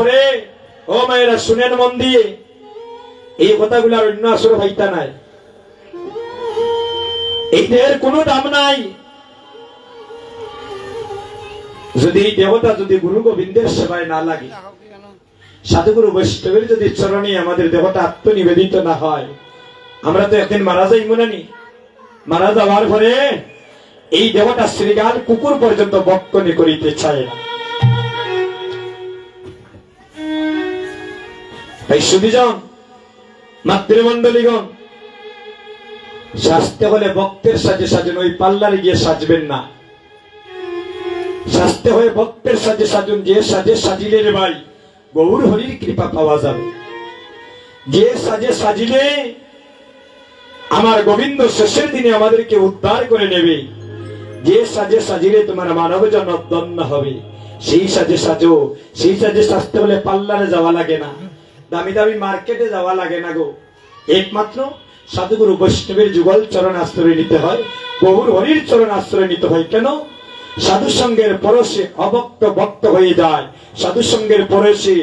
পরে ও মায়েরা শুনেন মন দিয়ে, এই কথাগুলো আর অন্য আসরে ভাইতা নাই। এই দেহের কোনো দাম নাই। যদি এই দেহটা যদি গুরু গোবিন্দের সেবায় না লাগে, সাধুগুরু বৈষ্ণবের যদি চরণে আমাদের দেহটা আত্মনিবেদিত না হয়, আমরা তো একদিন মারা যাই মনে নি। মারা যাওয়ার পরে এই দেহটা শ্রীগাল কুকুর পর্যন্ত বক্ষণে করিতে চায় না। এই সুধীজন মাতৃমণ্ডলীগণ, সাজতে হলে ভক্তের সাজে সাজুন, ওই পার্লারে গিয়ে সাজবেন না। সাজতে হয়ে ভক্তের সাজে সাজুন, যে সাজে সাজিলে রে ভাই গৌর হরির কৃপা পাওয়া যাবে। যে সাজে সাজিলে আমার গোবিন্দ শেষের দিনে আমাদেরকে উদ্ধার করে নেবে, যে সাজে সাজিলে তোমার মানব জন্ম ধন্য হবে, সেই সাজে সাজো। সেই সাজে সাজতে হলে পার্লারে যাওয়া লাগে না, দামি দামি মার্কেটে যাওয়া লাগে না গো। একমাত্র সাধুগুরু বৈষ্ণবের যুগল চরণ আশ্রয় নিতে হয়, গৌর হরির চরণ আশ্রয় নিতে হয়। কেন? সাধু সঙ্গের পরশে অভক্ত ভক্ত হয়ে যায়, সাধু সঙ্গের পরশে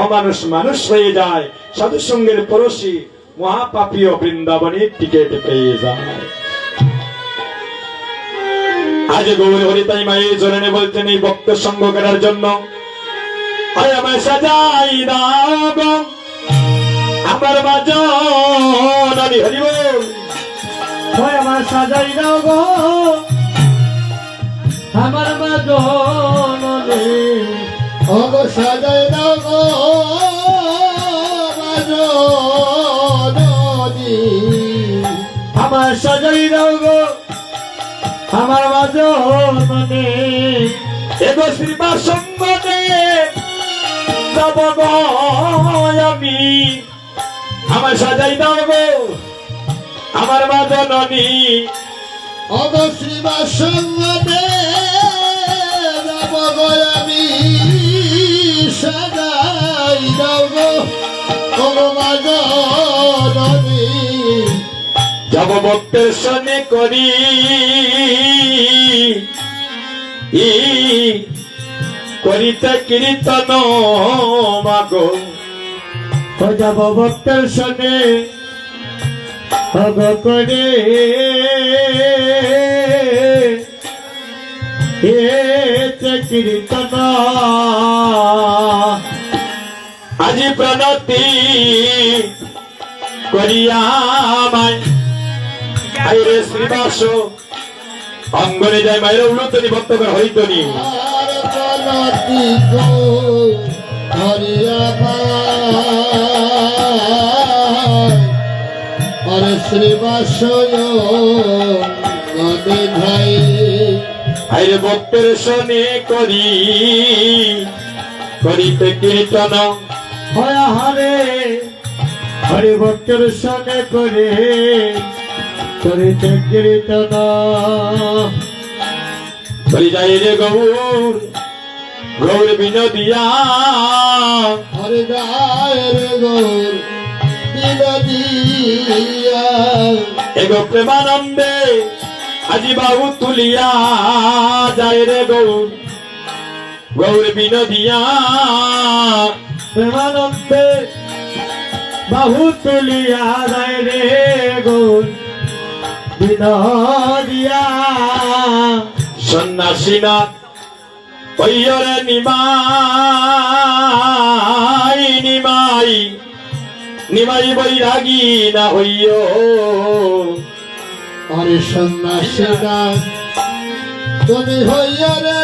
অমানুষ মানুষ হয়ে যায়, সাধু সঙ্গের পরশে মহাপাপীয় বৃন্দাবনের টিকিট পেয়ে যায়। আজ গৌর হরি তাই মায়ের চরণে বলছেন এই ভক্ত সঙ্গ করার জন্য, আমায় সাজাই দাও গো আমার বাজন। হরি হরি বল। আমার সাজাই দাও গো আমার বাজন, ওগো সাজাই দাও গো বাজন, আমার সাজাই দাও গো আমার বাজন। এগো শ্রীবা সঙ্গনে যাব গো আমি, আমার সাজাই দাও গো আমার মা জননী। ওগো শ্রীবা সঙ্গনে যাব গো আমি, সাজাই দাও গো ওগো মা জননী। যাব ভক্তের সনে করি করিতে কীর্তন মাগো, যাব ভক্তের সনে অগ করে কীর্তন। আজি প্রণতি করিয়া মায় আইরে শ্রীবাস অঙ্গনে যায় মায়ের উন্নতনি ভক্ত করে হইতনি। প্রণতি করিয়া আরে শ্রীবাস ভাই আইরে ভক্তের শনে করি করিতে কীর্তন। হয়া হরে হরি ভক্তের সনে করে করিতে কীর্তন। বলি যাই রে গৌর গৌর বিনোদিয়া, হরে গায় রে গৌর বিনোদিয়া। এগো প্রেমানন্দে আজি বাবু তুলিয়া যায় রে গৌর গৌর বিনোদিয়া। প্রেমানন্দে বাহু তুলিয়া যায় রে গৌর বিনোদিয়া। সন্ন্যাসীনা হইয়রে নিমাই নিমাই নিমাই বৈরাগী না হইয়। হরে সন্ন্যাসীরা তুমি হইয়া রে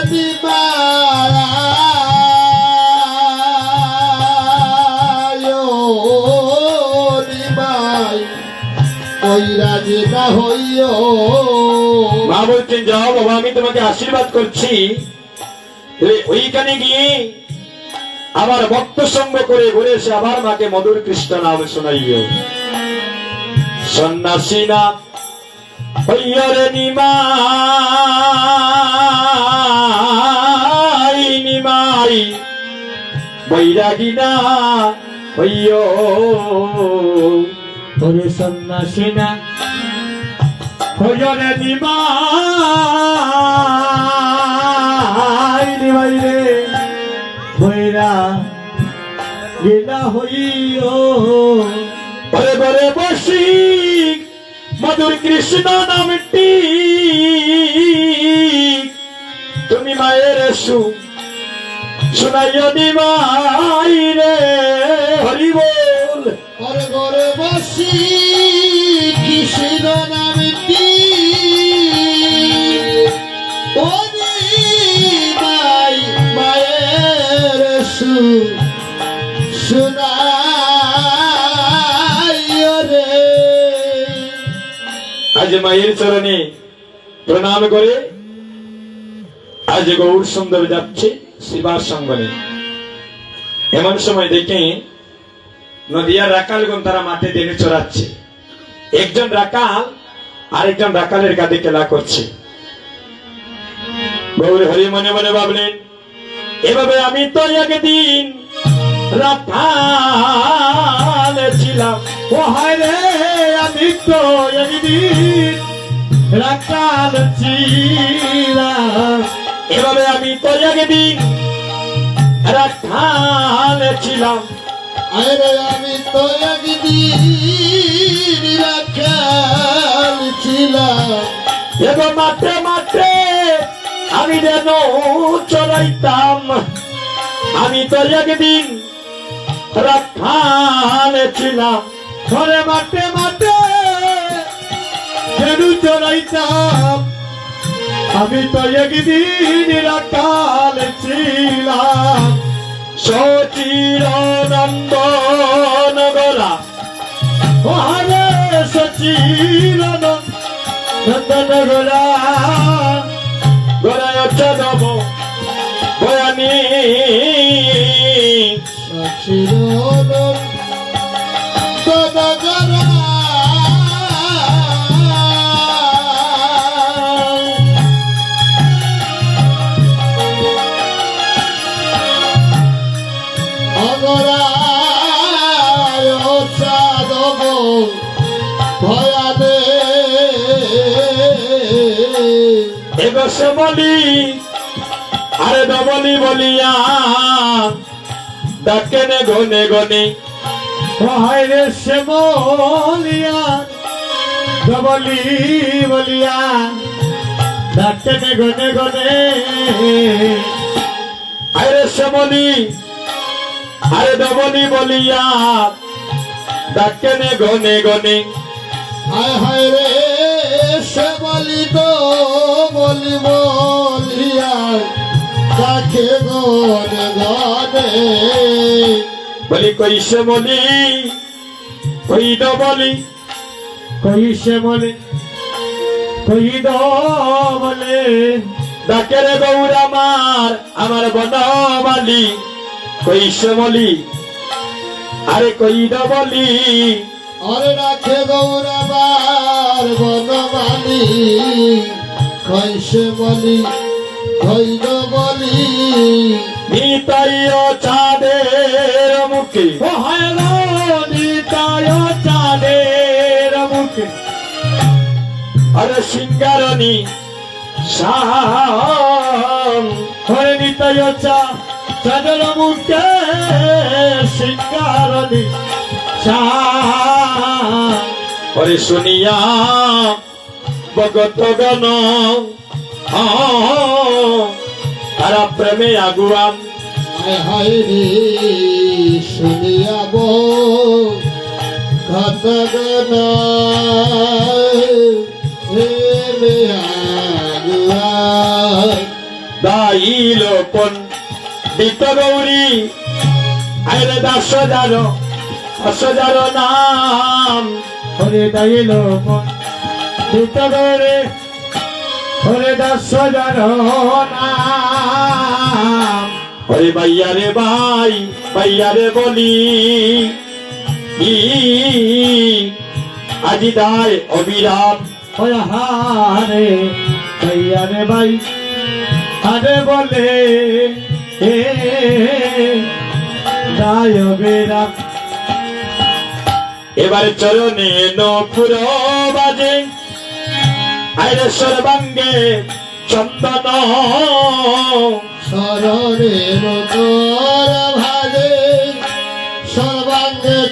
নিমাই বৈরাগী না হইয়। মা বলছেন যাও বাবা আমি তোমাকে আশীর্বাদ করছি, ওইখানে গিয়ে আবার ভক্ত সঙ্গ করে ঘুরে এসে আবার মাকে মধুর কৃষ্ণ নাম শোনাইও। সন্ন্যাসী না হইয়রে নিমাই নিমাই বৈরাগী না হইয়। হরে সন্ন্যাসী না হইয়রে নিমাই নিমাই রে বৈরা গিলা হইও ঘরে ঘরে বসি মধুর কৃষ্ণ নামটি তুমি মায়ের শোনাইও নিমাই রে হরি বল। ঘরে ঘরে বসি কৃষ্ণ নামটি ও নিমাই মায়ের শুনাইও রে। আজ মায়ের চরণে প্রণাম করে আজ গৌর সুন্দর যাচ্ছে শিবার সঙ্গনে। এমন সময় দেখে নদিয়ার রাকালগণ তারা মাঠে দেনে চড়াচ্ছে। একজন রাকাল আরেকজন রাকালের কাঁধে খেলা করছে। গৌর হরি মনে মনে ভাবলেন, এভাবে আমি তো একদিন রাখাল ছিলাম। ও হায় রে আমি তো একদিন রাখাল ছিলাম। এভাবে আমি তো একদিন রাখাল ছিলাম। আরে আমি তো একদিন রাখাল ছিলাম। এবার মাঠে মাঠে আমি যেন চড়াইতাম। আমি তো একদিন রাখাল ছিলাম। ঘরে মাঠে মাঠে গরু চড়াইতাম। আমি তো একদিন রাখাল ছিলাম। সচির নন্দন গোলা ওহারে সচির নন্দন গোলা গোলায় চদব বয়ানি সচির নন্দন গোলা এগোসে বলি আরে ডবলি বলিয়া ডাকেনে গনে গনে। হায়রে সে বলিয়া ডবলি বলিয়া ডাক্তারে গনে গনে। আরে সে বলি আরে ডবলি বলিয়া ডাকেনে গনে গনে। হায় হায় রে সে বলি তো বলি বলিয়া ডাকে গনে গনে। বলি কইসে বলি কই ডবলি কইসে বলে কই বলে ডাকে রে গৌর আমার বনমালি। কইসে বলি আরে কই ডবলি আরে রাখে গৌরবার বনমালি। কইসে বলি কইল বলি নিতাইও চাঁদের মুখে। ও হায় গো নিতায় চাঁদের মুখে। আরে সিঙ্গারণী শাম হরে নিতায় চাঁদের মুখে সিঙ্গারণী ওরে শুনিয়া ভগত গণ তারা প্রেমে আগুয়াম। হায় হায় রে শুনিয়াব ঘটগণ দাইল পণ্ডিত গৌরী আইরে দাস যার নাম। হরে দাইল দুত গরে হরে দাস জন নাম। ওরে ভাইয়া রে ভাই ভাইয়া রে বলি আজি দায় অবিরাম। ওরে হারে ভাইয়া রে ভাই আরে বলে দায় বেরাম। এবার চরণে নপুর বাজে আইরে সর্বাঙ্গে চন্দন। শরণের তোর ভালে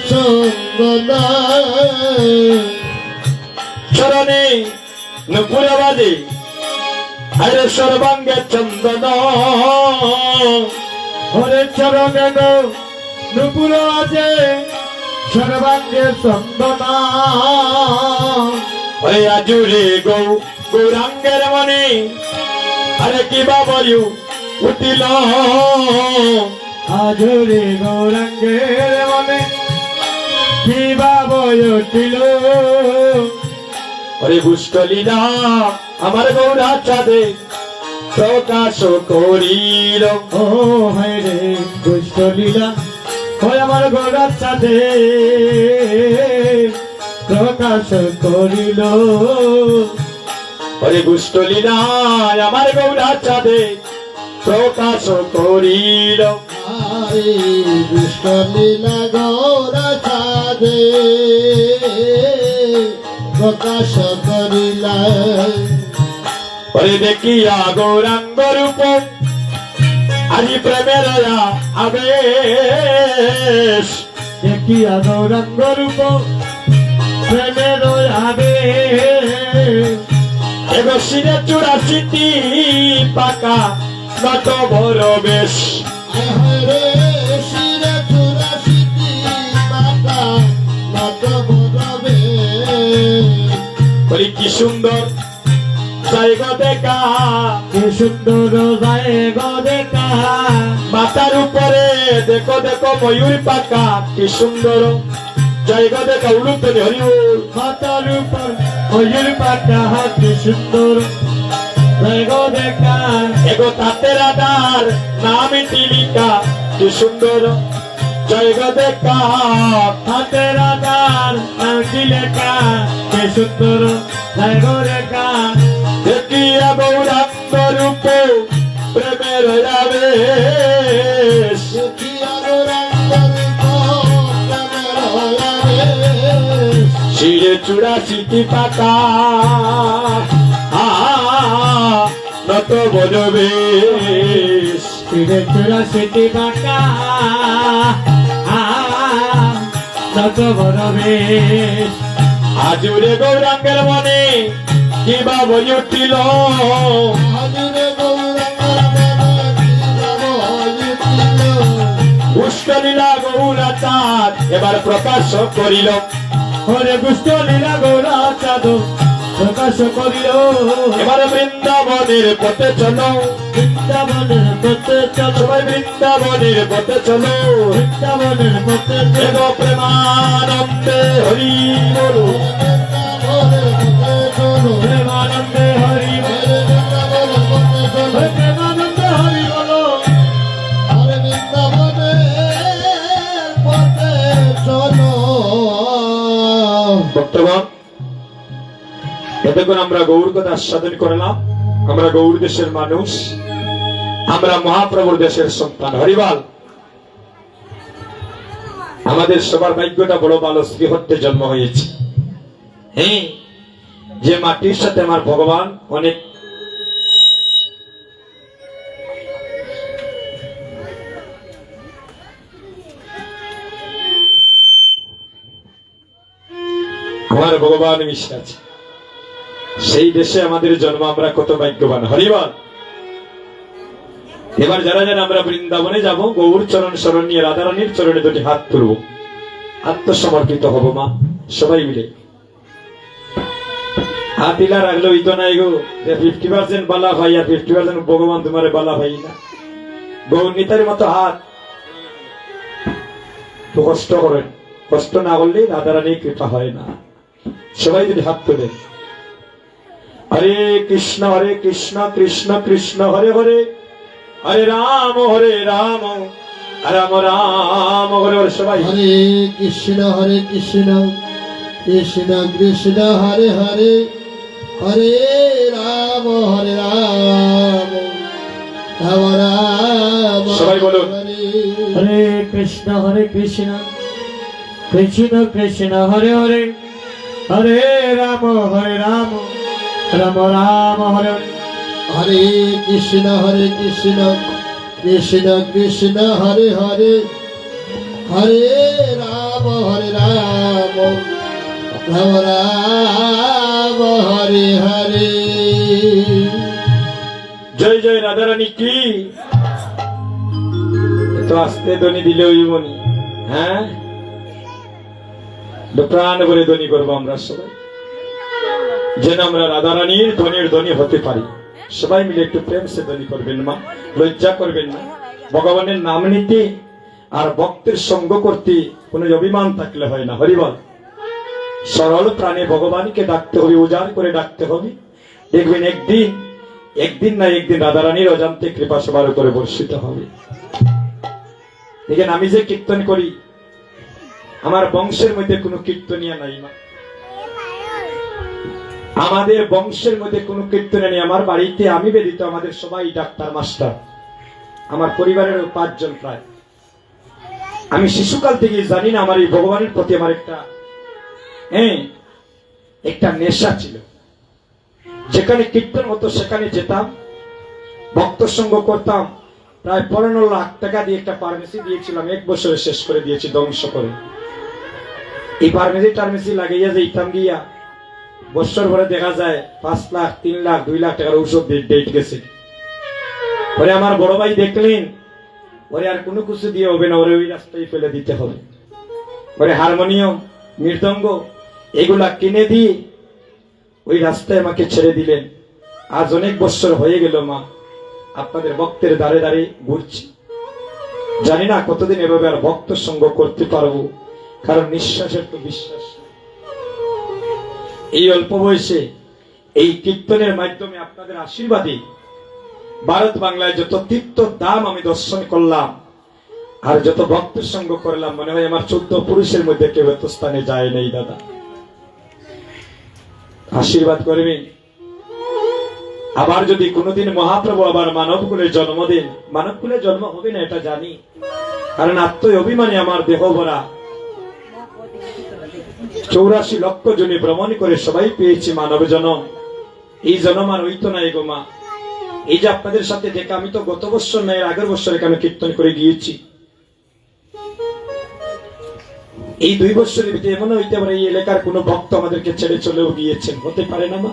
চন্দন চরণে নুপুর বাজে আরে সর্বাঙ্গে চন্দন হরে চরণে নুপুর আছে সর্বাঙ্গে চন্দনা ওরে আজুরে গৌরাঙ্গের মনে আরে কিবা বয়ু উঠিল আজরে গৌরাঙ্গের মনে কিবা বয়টিল ওরে পুষ্কলীলা আমার গৌরা চাঁদে প্রকাশ করিল ও হায় রে দুষ্ট লীলা ওই আমার গৌরার সাথে প্রকাশ করিল ওরে পুষ্কলীলা আমার গৌরা চাঁদে প্রকাশ করিল দুষ্ট লীলা গৌরা সাথে প্রকাশ করিল ওরে দেখিয়া গৌরাঙ্গ রূপ আজি প্রেমের আবেশ দেখিয়া গৌরাঙ্গ রূপ প্রেমের আবেশ এগো শিরে চুরাশিটি পাকা নত বড় বেশ হরে শিরে চুরাশিটি পাতা নত বরবে বলি কি সুন্দর জায়গা দেখা কি সুন্দর জায়গা দেখা মাথার উপরে দেখো দেখো ময়ূর পাকা কি সুন্দর জায়গা দেখা উলুতনি হরিউল মাতার উপর ময়ূর পাতা কি সুন্দর জায়গা দেখা এগো তাতে রাধার নাম টিলিকা কি সুন্দর জায়গা দেখা হাতে রাধার নামটি লেখা কি সুন্দর জায়গা দেখা দেখিয়া গৌরাঙ্গ রূপ প্রেমের আবেশ শিরে চুরাশিটি পাতা নত বড় বেশ শিরে চুরাশিটি পাতা নত বড় বেশ আজুরে গৌরাঙ্গের মনে কিবা বই উঠিল পুষ্কলীলা গৌরা চাঁদ এবার প্রকাশ করিল হরে গুষ্ট লীলা গৌরা চাঁদ প্রকাশ করিল এবার বৃন্দাবনের পথে চলো বৃন্দাবনের পথে চলো সবাই বৃন্দাবনের পথে চলো বৃন্দাবনের পথে এগো প্রেমানন্দে হরি বলো প্রেমানন্দে হরি প্রেমানন্দে হরি বলো বর্তমান এতক্ষণ আমরা গৌর কথা আস্বাদন করলাম আমরা গৌর দেশের মানুষ আমরা মহাপ্রভুর দেশের সন্তান হরিবাল আমাদের সবার ভাগ্যটা বড় ভালো শ্রীহট্টে জন্ম হয়েছে হ্যাঁ যে মাটির সাথে আমার ভগবান অনেক আমার ভগবান মিশে আছে সেই দেশে আমাদের জন্ম আমরা কত ভাগ্যবান হরিবাল এবার যারা যারা আমরা বৃন্দাবনে যাব গৌর চরণ শরণ নিয়ে রাধারানীর চরণে দুটি হাত তুলব আত্মসমর্পিত হব মা সবাই মিলে হাত ইলা রাখলে ওই তো নাই গো যে 50% বালা ভাই আর 50% ভগবান তোমারে বালা ভাই না গৌর নিতার মতো হাত তো কষ্ট করেন কষ্ট না করলে রাধারানীর কৃপা হয় না সবাই যদি হাত তোলে হরে কৃষ্ণ কৃষ্ণ কৃষ্ণ হরে হরে হরে রাম রাম রাম হরে হরে সবাই হরে কৃষ্ণ কৃষ্ণ কৃষ্ণ হরে হরে হরে রাম রাম রাম সবাই বলুন হরে কৃষ্ণ কৃষ্ণ কৃষ্ণ হরে হরে হরে রাম রাম রাম হরে হরে কৃষ্ণ কৃষ্ণ কৃষ্ণ কৃষ্ণ হরে হরে হরে রাম রাম রাম হরে হরে। জয় জয় রাধারানী কি। এত আস্তে ধ্বনি দিলে ওই মনি, হ্যাঁ প্রাণ ভরে ধ্বনি করবো আমরা সবাই, যেন আমরা রাধারানীর ধ্বনির ধ্বনি হতে পারি। সবাই মিলে একটু প্রেম সে ধ্বনি করবেন মা, লজ্জা করবেন না। ভগবানের নাম নিতে আর ভক্তের সঙ্গ করতে কোনো অভিমান থাকলে হয় না। হরিবল। সরল প্রাণে ভগবানকে ডাকতে হবে, উজাড় করে ডাকতে হবে। দেখবেন একদিন না একদিন রাধারানীর অজান্তে কৃপা সবার উপরে বর্ষিত হবে। দেখেন আমি যে কীর্তন করি, আমার বংশের মধ্যে কোনো কীর্তনিয়া নাই মা। আমাদের বংশের মধ্যে কোনো কীর্তনিয়া নেই। আমার বাড়িতে আমি বেদিত, আমাদের সবাই ডাক্তার মাস্টার, আমার পরিবারের 5 জন প্রায়। আমি শিশুকাল থেকে জানি না, আমার এই ভগবানের প্রতি আমার একটা নেশা ছিল। যেখানে কীর্তন হতো সেখানে যেতাম, ভক্ত সঙ্গ করতাম। প্রায় 15 লাখ টাকা দিয়ে একটা ফার্মেসি দিয়েছিলাম, 1 বছরে শেষ করে দিয়েছি ধ্বংস করে। এই ফার্মেসি লাগাইয়া যেতাম গিয়া, বছর ভরে দেখা যায় 5 লাখ 3 লাখ 2 লাখ টাকার ঔষধ ডেট গেছে। পরে আমার বড় ভাই দেখলেন, ওরে আর কোনো কিছু দিয়ে হবে না, ওরে ওই রাস্তায় ফেলে দিতে হবে। পরে হারমোনিয়াম, মৃদঙ্গ এগুলা কিনে দিয়ে ওই রাস্তায় আমাকে ছেড়ে দিলেন। আজ অনেক বছর হয়ে গেল মা, আপনাদের ভক্তের দ্বারে দ্বারে ঘুরছি। জানি না কতদিন এভাবে আর ভক্ত সঙ্গ করতে পারবো, কারণ নিঃশ্বাসের তো বিশ্বাস। এই অল্প বয়সে এই কীর্তনের মাধ্যমে আপনাদের আশীর্বাদে ভারত বাংলায় যত তীর্থ ধাম আমি দর্শন করলাম, আর যত ভক্ত সঙ্গ করলাম, মনে হয় আমার 14 পুরুষের মধ্যে কেউ এত স্থানে যায় নাই। দাদা আশীর্বাদ করবেন। আবার যদি কোনোদিন মহাপ্রভু আবার মানব কুলে জন্ম দেন, মানব কুলে জন্ম হবে না এটা জানি, কারণ আত্ম অভিমানী আমার দেহ ভরা। 84 লক্ষ জনে ভ্রমণ করে সবাই পেয়েছি মানব জন্ম। এই জন্ম আর হইতো না এগো মা। এই যে আপনাদের সাথে দেখা, আমি তো গত বছর না এর আগের বছর এখানে কীর্তন করে গিয়েছি। এই 2 বছরের ভিতরে এমন হইতে পারে এই এলাকার কোন ভক্ত আমাদেরকে ছেড়ে চলেও গিয়েছেন, হতে পারে না মা।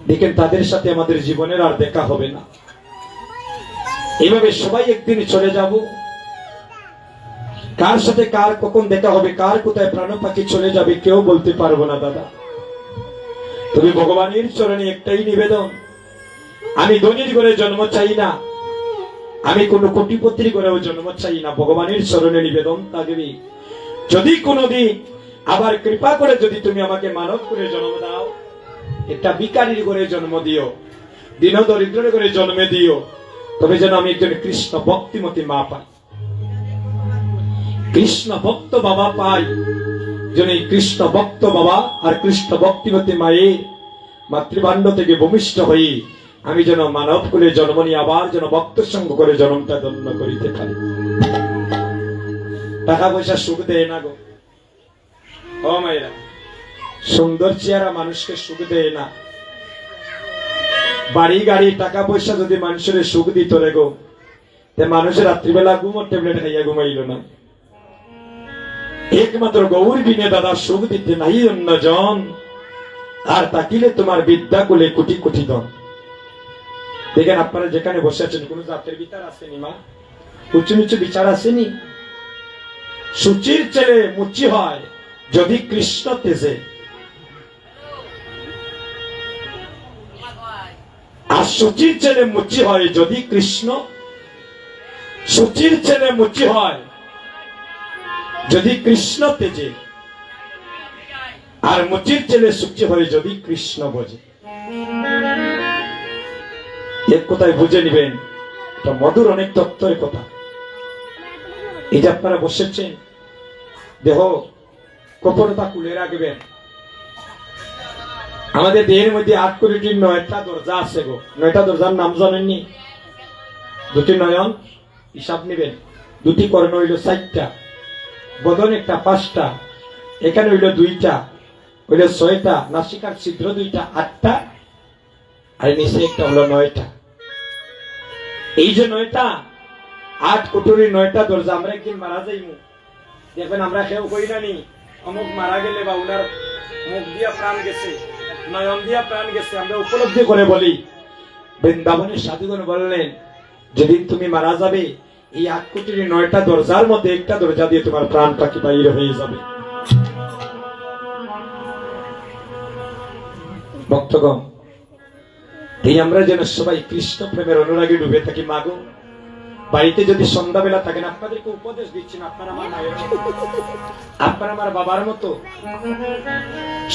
দেখেন তাদের সাথে আমাদের জীবনের আর দেখা হবে না। এইভাবে সবাই একদিন চলে যাব। কার সাথে কার কখন দেখা হবে, কার কোথায় প্রাণ পাখি চলে যাবে কেউ বলতে পারবো না দাদা। তুমি ভগবানের চরণে একটাই নিবেদন, আমি ধনীর ঘরে জন্ম চাই না, আমি কোন কোটিপতির ঘরেও জন্ম চাই না। ভগবানের চরণে নিবেদন থাকবে, যদি কোনদিন আবার কৃপা করে যদি তুমি আমাকে মানব করে জন্ম দাও, একটা ভিখারির ঘরে জন্ম দিও, দীন দরিদ্রের ঘরে জন্মে দিও, তবে যেন আমি একজন কৃষ্ণ ভক্তিমতী মা পাই, কৃষ্ণ ভক্ত বাবা পাই। যেন এই কৃষ্ণ ভক্ত বাবা আর কৃষ্ণ ভক্তিমতী মায়ের মাতৃভাণ্ড থেকে ভূমিষ্ঠ হয়ে আমি যেন মানব কুলে জন্ম নিয়ে আবার যেন ভক্ত সঙ্গ করে জন্মটা ধন্য করিতে পারি। টাকা পয়সা সুখ দেয় না গো ও মায়েরা, সুন্দর চেহারা মানুষকে সুখ দেয় না। বাড়ি গাড়ি টাকা পয়সা যদি মানুষের সুখ দিত রে গো, মানুষের রাত্রিবেলা ঘুমোর ট্যাবলেট খাইয়া ঘুমাইল না। একমাত্র গৌর বিনে দাদা সুখ দিতে নাই অন্যজন, আর তাকিলে তোমার বিদ্যা কুলে কোটি কোটি ধন। দেখেন আপনারা যেখানে বসে আছেন, কোন জাতের বিচার আসেনি মা, উঁচু নিচু বিচার আসেনি। সূচির ছেলে মুচি হয় যদি কৃষ্ণ তেজে, আর সূচির ছেলে মুচি হয় যদি কৃষ্ণ, সূচির ছেলে মুচি হয় যদি কৃষ্ণ তেজে, আর মুচির ছেলে সূচি হয় যদি কৃষ্ণ বোঝে। এক কথায় বুঝে নিবেন, এটা মধুর অনেক তত্ত্বের কথা। এই যে আপনারা বসেছেন, দেহ কপরতা খুলে রাখবেন। আমাদের দেহের মধ্যে 8 কোটির 9টা দরজা আছে গো। 9টা দরজার নাম জানেননি? 2টি নয়ন হিসাব নিবেন, 2টি কর্ণ হইল 4টা, বদন একটা 5টা, এখানে হইল 2টা, হইল 6টা, নাসিকার ছিদ্র 2টা 8টা, আর নিচে একটা হলো 9টা। এই যে 9টা 8 কুটুরি 9টা দরজা। আমরা একদিন মারা যাইমু, দেখবেন আমরা কেউ কই না নি অমুক মারা গেলে বা উনার মুখ দিয়া প্রাণ গেছে, নয়ন দিয়া প্রাণ গেছে, আমরা উপলব্ধি করে বলি। বৃন্দাবনের সাধুগণ বললেন, যেদিন তুমি মারা যাবে এই 8 কোটির 9টা দরজার মধ্যে একটা দরজা দিয়ে তোমার প্রাণ পাখি বাইর হয়ে যাবে। ভক্তগণ, এই আমরা যেন সবাই কৃষ্ণ প্রেমের অনুরাগে ডুবে থাকি। মাগো, বাড়িতে যদি সন্ধ্যাবেলা থাকেন, আপনাদেরকে উপদেশ দিচ্ছেন, আপনার আমার মায়ের মতো, আপনার আমার বাবার মতো,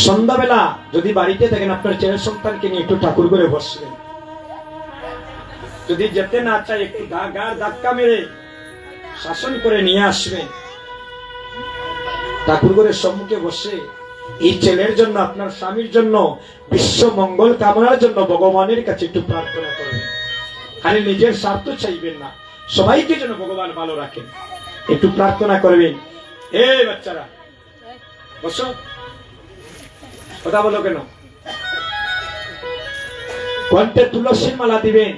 সন্ধ্যাবেলা যদি বাড়িতে থাকেন আপনার ছেলে সন্তানকে নিয়ে একটু ঠাকুর করে বসবেন। যদি যেতে না চাই একটু গার ধাক্কা মেরে শাসন করে নিয়ে আসবেন। ঠাকুর করে সম্মুখে বসে এই ছেলের জন্য, আপনার স্বামীর জন্য, বিশ্ব মঙ্গল কামনার জন্য ভগবানের কাছে একটু প্রার্থনা করবেন। খালি নিজের স্বার্থ চাইবেন না, সবাইকে যেন ভগবান ভালো রাখেন, একটু প্রার্থনা করবেন। এই বাচ্চারা বসো, কথা বলো কেন? কণ্ঠে তুলসীর মালা দিবেন।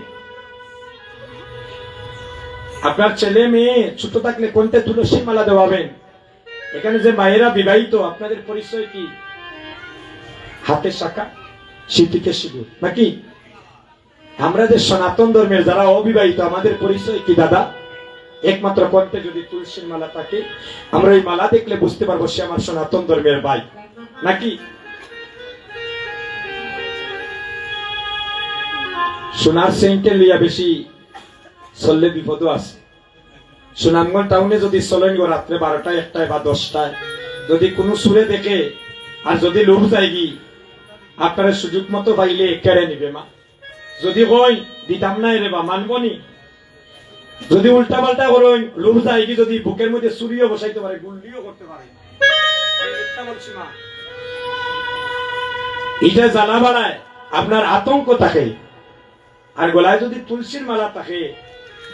আপনার ছেলে মেয়ে ছোট থাকলে কণ্ঠে তুলসীর মালা দেওয়াবেন। এখানে যে মায়েরা বিবাহিত, আপনাদের পরিচয় কি? হাতে শাখা, সিঁথিতে সিঁদুর, নাকি? আমরা যে সনাতন ধর্মের যারা অবিবাহিত, আমাদের পরিচয় কি দাদা? একমাত্র কণ্ঠে যদি তুলসীর মালা থাকে, আমরা ওই মালা দেখলে বুঝতে পারবো সে আমার সনাতন ধর্মের ভাই, নাকি? সোনার সেন্টে লিয়া বেশি চললে বিপদও আছে। সুনামগঞ্জ টাউনে যদি চলেন গো রাত্রে 12টায়, 1টায় বা 10টায়, যদি কোনো সুরে দেখে আর যদি লোভ যায়গি, আপনারা সুযোগ মতো পাইলে কেড়ে নিবে মা। যদি কই দিতাম না রে বা মানবনি, যদি উল্টা পাল্টা করেন লোভ যায়গি, যদি বুকের মধ্যে ছুরিও বসাইতে পারে, গুলিও করতে পারে। বলছি মা, এটা জানা বাড়ায় আপনার আতঙ্ক থাকে। আর গলায় যদি তুলসীর মালা থাকে,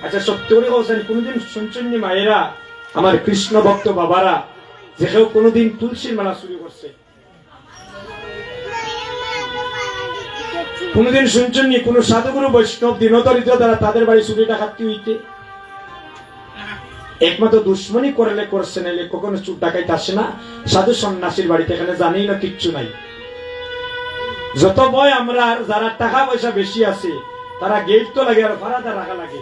আচ্ছা সত্যি করে বলছেন, কোনদিন শুনছেন মায়েরা, আমার কৃষ্ণ ভক্ত বাবারা, যে কেউ কোনদিন তুলসীর মালা চুরি করছে? কোনদিন শুনছেন নি কোন সাধুগুরু বৈষ্ণব দিনদরিদ্র দ্বারা তাদের বাড়ি চুরি ডাকাতি হইতে? একমাত্র দুশ্মনী করলে করছে, নাইলে কখনো চুর ডাকাইতে আসে না সাধু সন্ন্যাসীর বাড়িতে। এখানে জানি না, কিচ্ছু নাই। যত বয় আমরা, যারা টাকা পয়সা বেশি আছে তারা গেট তো লাগে, আর ভাড়াদার রাখা লাগে,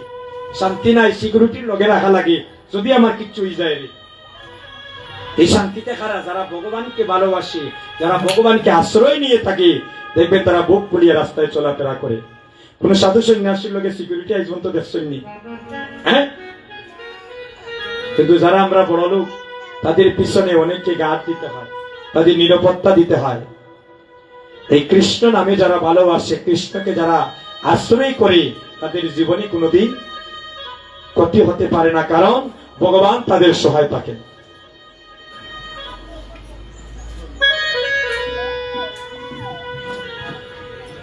শান্তি নাই, সিকিউরিটির লগে রাখা লাগে, যদি আমার কিচ্ছু হয়ে যায় রে। এই শান্তিতে খারা যারা ভগবানকে ভালোবাসে, যারা ভগবানকে আশ্রয় নিয়ে থাকে, দেখবেন তারা বুক ফুলিয়ে রাস্তায় চলাফেরা করে। কোন সাধু সন্ন্যাসীর লগে সিকিউরিটি আজ পর্যন্ত দেখছেন নি? হ্যাঁ, কিন্তু যারা আমরা বড় লোক, তাদের পিছনে অনেককে গাছ দিতে হয়, তাদের নিরাপত্তা দিতে হয়। এই কৃষ্ণ নামে যারা ভালোবাসে, কৃষ্ণকে যারা আশ্রয় করে, তাদের জীবনে কোনোদিন ক্ষতি হতে পারে না, কারণ ভগবান তাদের সহায় থাকেন।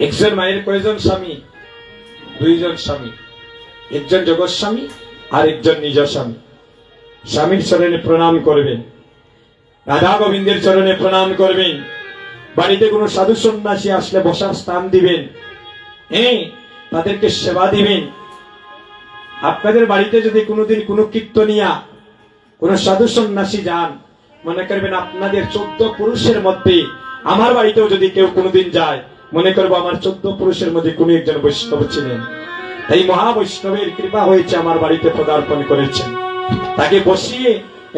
একজন মায়ের কয়জন স্বামী? 2 জন স্বামী, একজন জগৎ স্বামী আর একজন নিজ স্বামী। স্বামীর চরণে প্রণাম করবেন, রাধা গোবিন্দের চরণে প্রণাম করবেন। বাড়িতে কোনো সাধু সন্ন্যাসী আসলে বসার স্থান দিবেন, তাদেরকে সেবা দিবেন। আপনাদের বাড়িতে যদি কোনোদিন কোনো কীর্তনিয়া, কোন সাধু সন্ন্যাসী যান, মনে করবেন আপনাদের 14 পুরুষের মধ্যে, আমার বাড়িতেও যদি কেউ কোনোদিন যায়, মনে করবো আমার 14 পুরুষের মধ্যে কোন একজন বৈষ্ণব ছিলেন। এই মহাবৈষ্ণবের কৃপা হয়েছে, আমার বাড়িতে পদার্পণ করেছেন। তাকে বসিয়ে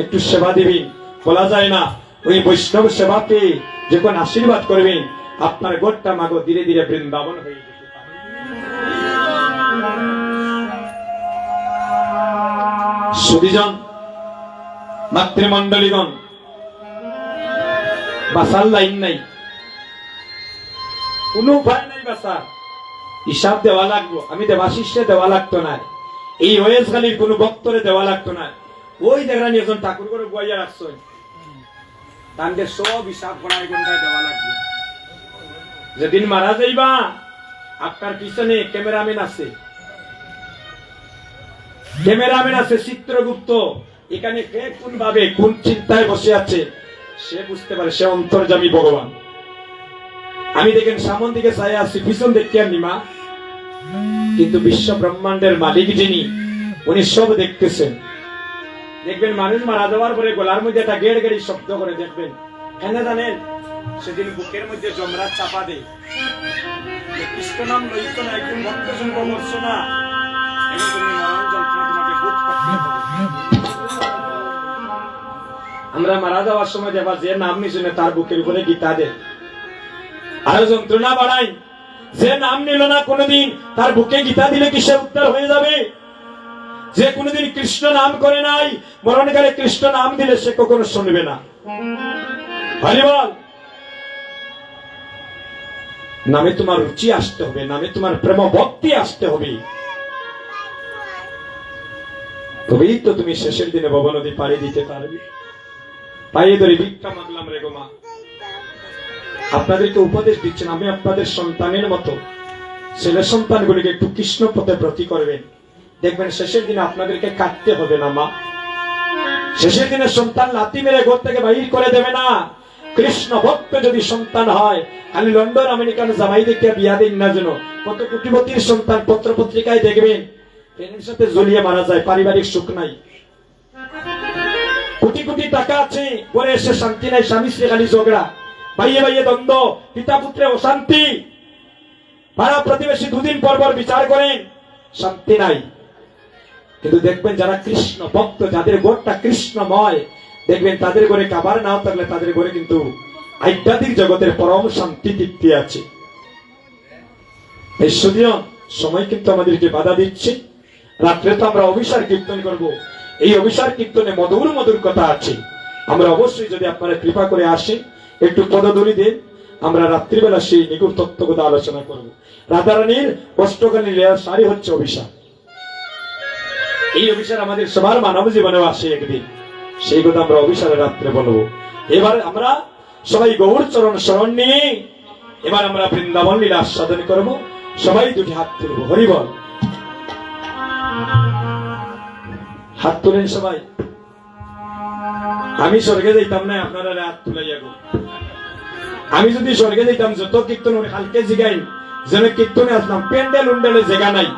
একটু সেবা দিবেন। বলা যায় না, ওই বৈষ্ণব সেবা পেয়ে যখন আশীর্বাদ করবেন, আপনার গোটটা মাগো ধীরে ধীরে বৃন্দাবন হয়ে যেতে পারে। সুধীজন, মাতৃমণ্ডলীগণ, বাসার লাইন নাই, কোনো উপায় নাই বাসার, হিসাব দেওয়া লাগবো। আমি দেবাশিষ্যে দেওয়া লাগতো না, এই ওয়েসখালির কোন ভক্তরে দেওয়া লাগতো না। ওই দেখলাম একজন ঠাকুর করে বইয়া রাখছো, তাদের সব হিসাব করাই ঘন্টায় দেওয়া লাগবে। যেদিন মারা যাইবা, আপনার পিছনে ক্যামেরাম্যান আছে, চিত্রগুপ্ত। এখানে কে কোন ভাবে কোন চিন্তায় বসে আছে সে বুঝতে পারে, সে অন্তর্যামী ভগবান। আমি দেখেন সামন দিকে চাই আসছি, পিছন দেখতে আর নিমা, কিন্তু বিশ্ব ব্রহ্মাণ্ডের মালিক যিনি, উনি সব দেখতেছেন। দেখবেন মানুষ মারা যাওয়ার পরে গলার মধ্যে একটা গেড় গেড়ি শব্দ করে, দেখবেন কেন জানেন? সেদিন বুকের মধ্যে জমরাত চাপা দেয়, কৃষ্ণ নাম লইত না, একদম ভক্ত সঙ্গ মরছ না, এবং তুমি মরণ যন্ত্রণা তোমাকে ভোগ করতে হবে। আমরা মারা যাওয়ার সময় যাবার যে নাম নিছে না তার বুকের উপরে গীতা দেয়, আরো যন্ত্রণা বাড়াই। যে নাম নিল না কোনোদিন তার বুকে গীতা দিলে কি সে উত্তর হয়ে যাবে? যে কোনোদিন কৃষ্ণ নাম করে নাই, মরণকালে কৃষ্ণ নাম দিলে সে কখনো শুনবে না। হরি বল। নামে তোমার রুচি আসতে হবে, নামে তোমার প্রেম ভক্তি আসতে হবে, তবেই তো তুমি শেষের দিনে ভব নদী পাড়ি দিতে পারবে। পাইয়ে ধরে ভিক্ষা মাগলাম রে গো মা। আপনাদেরকে উপদেশ দিচ্ছেন, আমি আপনাদের সন্তানের মতো, ছেলে সন্তানগুলিকে একটু কৃষ্ণ পথে ব্রতী করবেন, দেখবেন শেষের দিনে আপনাদেরকে কাটতে হবে না মা। শেষের দিনে সন্তান লাথি মেরে ঘর থেকে বাহির করে দেবে না। কৃষ্ণ ভক্ত যদি সন্তান হয়, খালি লন্ডন আমেরিকান জামাই দেখে বিয়া দিন না, যেন কত কোটিপতির সন্তান পত্র পত্রিকায় দেখবেন ট্রেনের সাথে জ্বলিয়ে মারা যায়, পারিবারিক সুখ নাই, কোটি কোটি টাকা আছে, পরে এসে শান্তি নাই, স্বামী স্ত্রী খালি ঝগড়া, ভাইয়ে ভাইয়ে দ্বন্দ্ব, পিতা পুত্রে অশান্তি, পাড়া প্রতিবেশী দুদিন পর পর বিচার করেন, শান্তি নাই। কিন্তু দেখবেন যারা কৃষ্ণ ভক্ত, যাদের ঘরটা কৃষ্ণময়, দেখবেন তাদের ঘরে খাবার নাও থাকলে তাদের ঘরে কিন্তু আধ্যাত্মিক জগতের পরম শান্তি তৃপ্তি আছে। এই সুদিন সময় কিন্তু আমাদেরকে বাধা দিচ্ছে। রাত্রে তো আমরা অভিসার কীর্তন করব, এই অভিসার কীর্তনে মধুর মধুর কথা আছে। আমরা অবশ্যই যদি আপনারা কৃপা করে আসেন, একটু পদধূলি দেন, আমরা রাত্রিবেলা সেই নিগুড় তত্ত্ব কথা আলোচনা করব। রাধারানীর কষ্টকালীন শাড়ি হচ্ছে অভিসার। এই অভিসার আমাদের সবার মানব জীবনেও আসে একদিন, সেই কথা আমরা অভিসারে রাত্রে বলবো। এবার আমরা সবাই গৌর চরণ শরণ নিয়ে এবার আমরা বৃন্দাবন লীলা আস্বাদন করব। সবাই দুটি হাত তুলব, হরি বল। হাত তুলেন সবাই। আমি স্বর্গে যাইতাম না, আপনারা হাত তুলাইয়া গো। আমি যদি স্বর্গে যাইতাম, যত কীর্তন কালকে জিগাই যেন কীর্তনে আসলাম, প্যান্ডেল উন্ডেলে জায়গা নাই,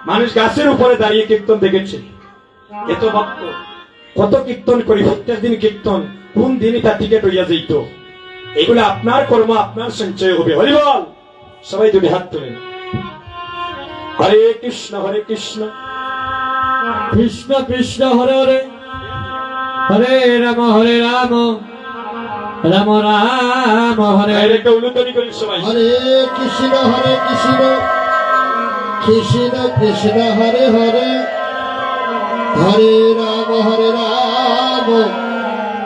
মানুষ গাছের উপরে দাঁড়িয়ে কীর্তন দেখেছে, এত ভক্ত, কত কীর্তন করি, প্রত্যেক দিন কীর্তন, কোন দিনই তার টিকিট হইয়া যাইত। এগুলো আপনার কর্ম, আপনার সঞ্চয় হবে। হরি বল। সবাই দুটি হাত তোলেন। হরে কৃষ্ণ হরে কৃষ্ণ কৃষ্ণ কৃষ্ণ হরে হরে, হরে রাম রাম রাম হরে হরে। একটা উল্লেখনি করি সবাই। হরে কৃষ্ণ কৃষ্ণ কৃষ্ণ হরে হরে, হরে রাম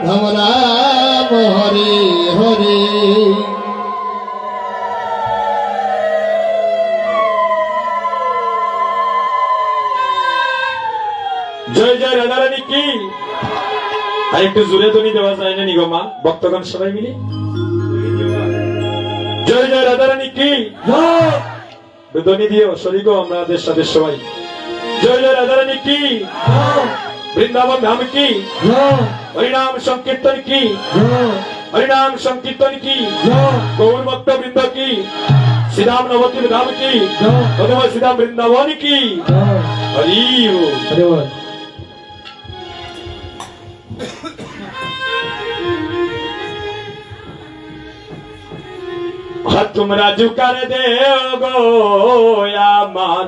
রাম রাম হরে হরে। জয় জয় রাধারানী কি। আর একটু জোরে ধ্বনি দেওয়া যায় না নিগমা, ভক্তগণ সবাই মিলে জয় জয় রাধারানী কি। ধ্বনি দিও শরীর আমাদের সাথে সবাই। জয় জয় রাধারানী কি, বৃন্দাবন ধাম কি, হরিনাম সংকীর্তন কি, হরিনাম সংকীর্তন কি, গৌর ভক্ত বৃন্দ কি, শ্রীরাম নবদ্বীপ ধাম কি, অথবা শ্রীরাম বৃন্দাবন কি। হরি বল। তোমরা জুকার দেও গো আমার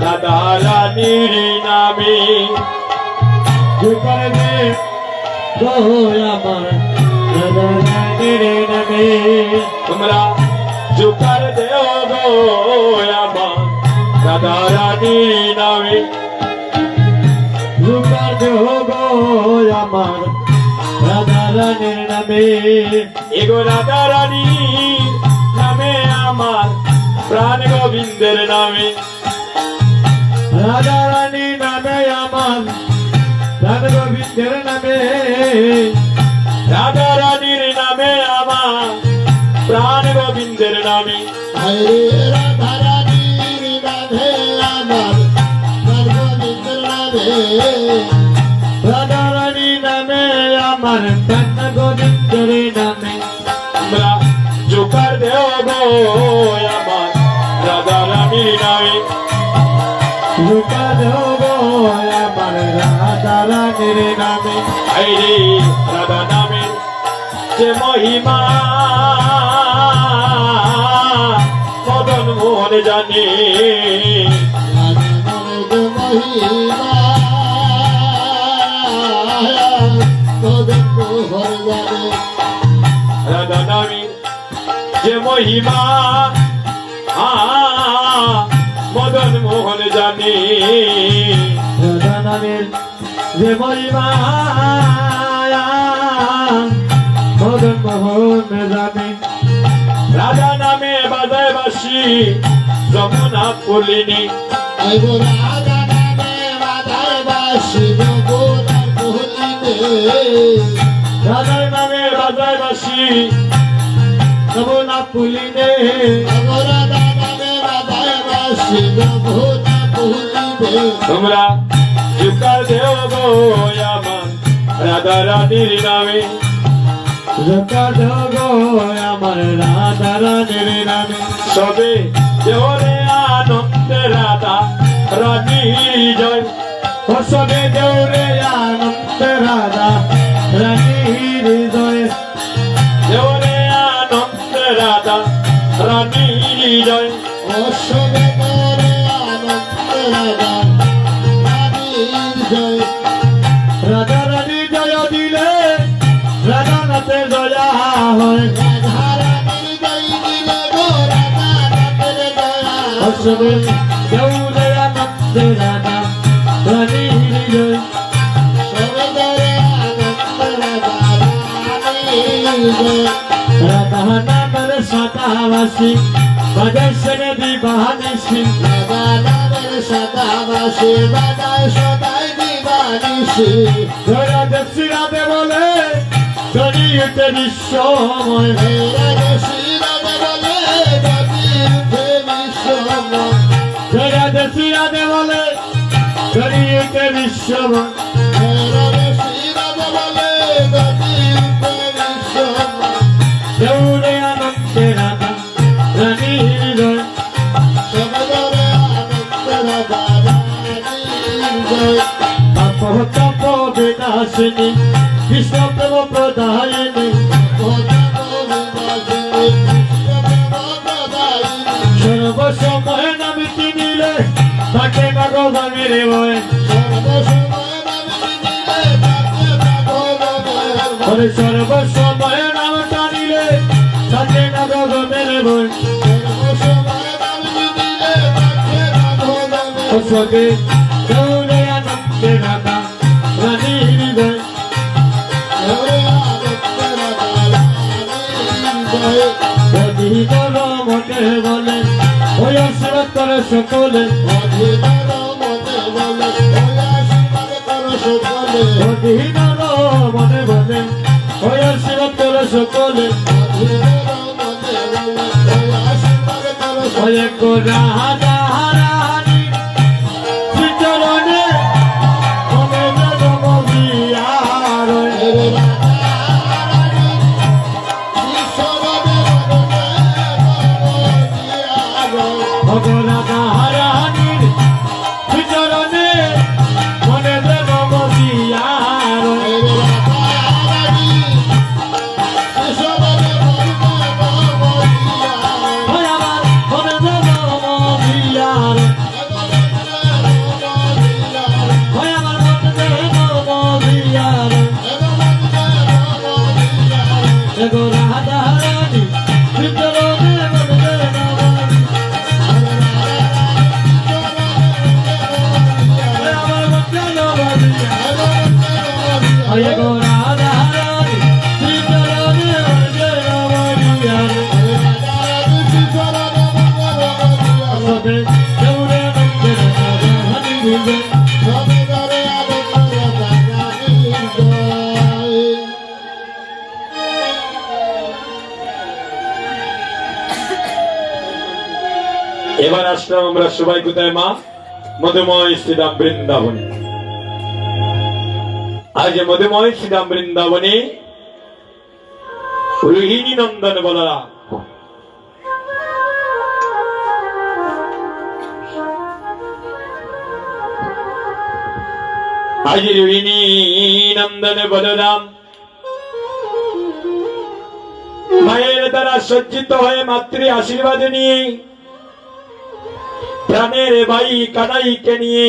রাধা রানীর নামে, জুকার দে গো আমার রাধা রানীর নামে। তোমরা জুকার দেও গো আমার রাধা রানীর নামে, জুকার দে গো আমার রাধা রানীর নামে। এগো রাধা রানী নামে আমার প্রাণ গোবিন্দের নামে, রাধা রানী নামে আমার প্রাণ গোবিন্দের নামে, রাধা রানীর নামে আমার প্রাণ গোবিন্দের নামে। হরে রাধা রানীর নামে আমার সর্বমিত্র নামে, রাধা রানী নামে আমার প্রাণ গোবিন্দের নামে। তোমরা জোকার দেও গো আমার রাধা রানীর নামে, জুকার দে গো রানীর নামে আইরে রাধা নামে যে মহিমা মদন মোহন জানে রাধা নামে যে মহিমা মদন মোহন জানে রাধা নামের যে মহিমা মদন মোহন জানে রাধা নামে বাজায় বাসি যমুনা পুলিনী রাধার নামে বাজায় বাসি যমুনা পুলিনে তোমরা জুকার দেও গো আমার রাধা রানীর নামে আমার রাধা রানীর নামে সবে দেওরে আনন্দে রাধা রানীর জয় সবে দেউরে আনন্দ রাধা রানীর জয় দেওরে আনন্দে রাধা রানীর জয় রাধা রানী জয় দিলে রাধা নাথে জয়া হয় সবে দেউরে আনন্দ রাধা রানীর জয় রাধা নামের সদাবাসী বাজায় সেনে দিবানিসি রাধে শ্রী রাধে বলে ধনী উঠে বিশ্বময় রাধে শ্রী রাধে বলে ধনী উঠে বিশ্বময় দেউরে আনন্দে রাধা রানীর জয় তপ বিনাশিনী কৃষ্ণ প্রেম প্রদায়িনী সর্বসময় নামে চিনিলে তাকে ভগবানের ভয় সর্বসময় নাম টানিলে তাকে ভগবানের ভয় সবে গৌরে আনন্দে রাধা রানীর জয় অধীন মনে বলে ওই আশীর্বাদ করে সকলে অধীন মনে বলে ওই আশীর্বাদ করে সকলে ওই এক রাধা রানী শ্রীচরণে মনে জন্ম দিয়ার রাধা রানীর শ্রীচরণে মনে জন্ম দিয়ার আমার মনে জন্ম দিয়ার আমার মনে জন্ম দিয়ার এগো রাধা রানী শ্রীচরণে মনে জন্ম Oye, go Radha Rani, Sita Rani, Rani Rani. Sobe, Deure Nande Radha Rani Rani. এবার আসলাম আমরা সবাই কোথায় মা মধুময় শ্রীরাম বৃন্দাবনে আজ মধুময় শ্রীরাম বৃন্দাবনে রোহিণী নন্দন বলরাম আজ রোহিণী নন্দন বলরাম মায়ের দ্বারা সজ্জিত হয়ে মাতৃ আশীর্বাদ নিয়ে প্রাণের ভাই কানাইকে নিয়ে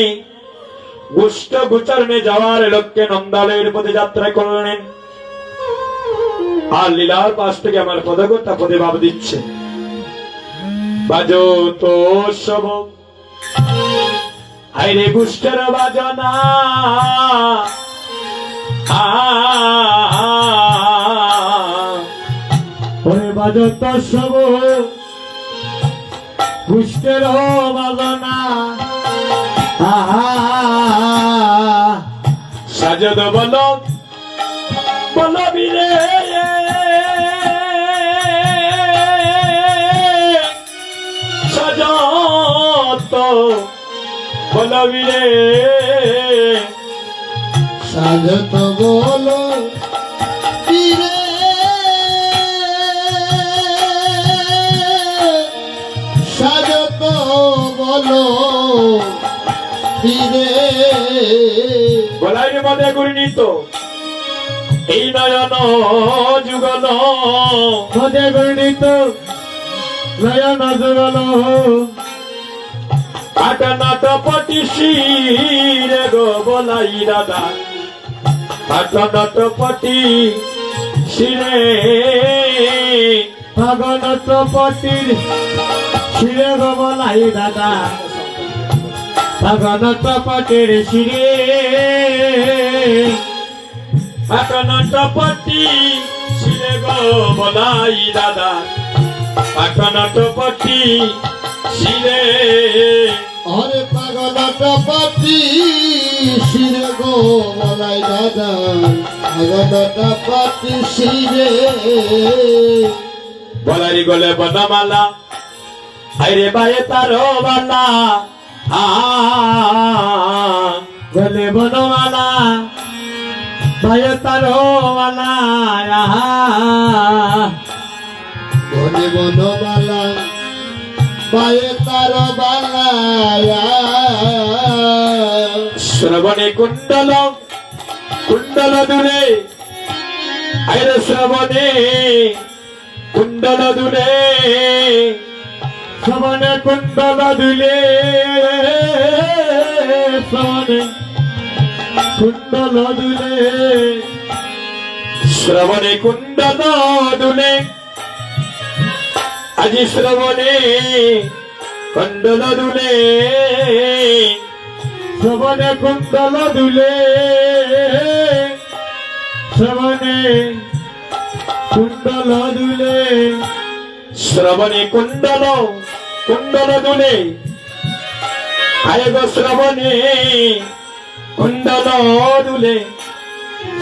গুষ্ট গোচরণে যাওয়ার লক্ষ্যে নন্দালয়ের পদে যাত্রা করলেন। আর লীলার পাশ থেকে আমার পদকর্তা পদে ভাব দিচ্ছে, বাজো তো সব আইরে গুষ্টের বাজনা ওরে বাজত সব পুষ্টের বাজনা সাজদ বল বলবীরে সাজত বলবীরে সাজত বলো বীরে সাজত বলো বীরে বলাইরে মনে গুণিত এই নয়ন যুগল মধ্যে গণিত নয়ন যুগল আটনাট পটিশি রে গো বলাই দাদা আটনাট পটি শিরে ভগনত পটির শিরে গবলাই দাদা ভগনত পটির শিরে আটনাট পটি শিরে গো বলাই দাদা আটনাট পটি শিরে হরে পাগলটা পাতি শিরে গো বলাই দাদা পাগলটা পাতি শিরে বলারি গলে বনমালা আইরে বায়ে তারো বালা গলে বনমালা ভয় তারো মালা বনে বনমালা পায়ে তার বালায়া শ্রবণে কুণ্ডল কুণ্ডল দূরে আইরে শ্রবণে কুণ্ডল দূরে শ্রবণে কুণ্ডল দুলে শ্রবণে কুণ্ডল দুলে শ্রবণে কুণ্ডল দুলে আজি শ্রবণে কুণ্ডল দুলে শ্রবণে কুণ্ডল দুলে শ্রবণে কুণ্ডল দুলে শ্রবণে কুণ্ডল কুণ্ডল দুলে আয় গো শ্রবণে কুণ্ডল দুলে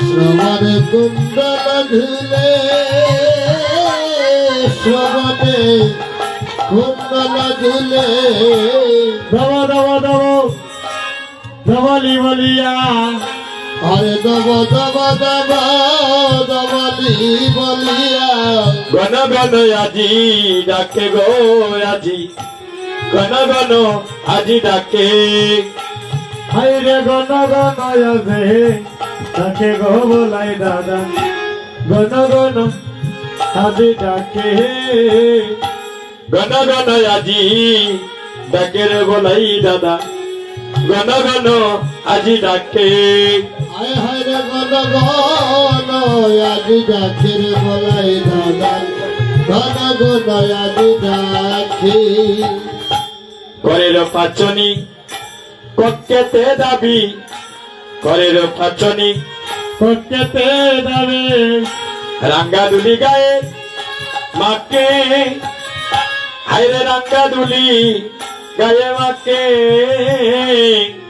শ্রবণে কুণ্ডল ঝুলে শ্রবণে কুণ্ডল ঝুলে দব দব দব দবলি বলিয়া হরে দব দব দব দবলি বলিয়া গণ গণ আজি ডাকে গো আজি গণ গণ আজি ডাকে হাইরে গণ গণ আছে তাকে গো বলাই দাদা গণ গণ আজি ডাকে গণ গণ আজি ডাকে রে বলাই দাদা গণ গণ আজি ডাকে আয় হরে গণ গণ আজি ডাকের বলাই দাদা গণ গণ আজি ডাকি করের পাচনি কক্কেতে দাবি করের পাচনি কক্কেতে দাবে রাঙ্গা দুলি গায়ে মাকে হাইরে রাঙ্গা দুলি গায়ে মাকে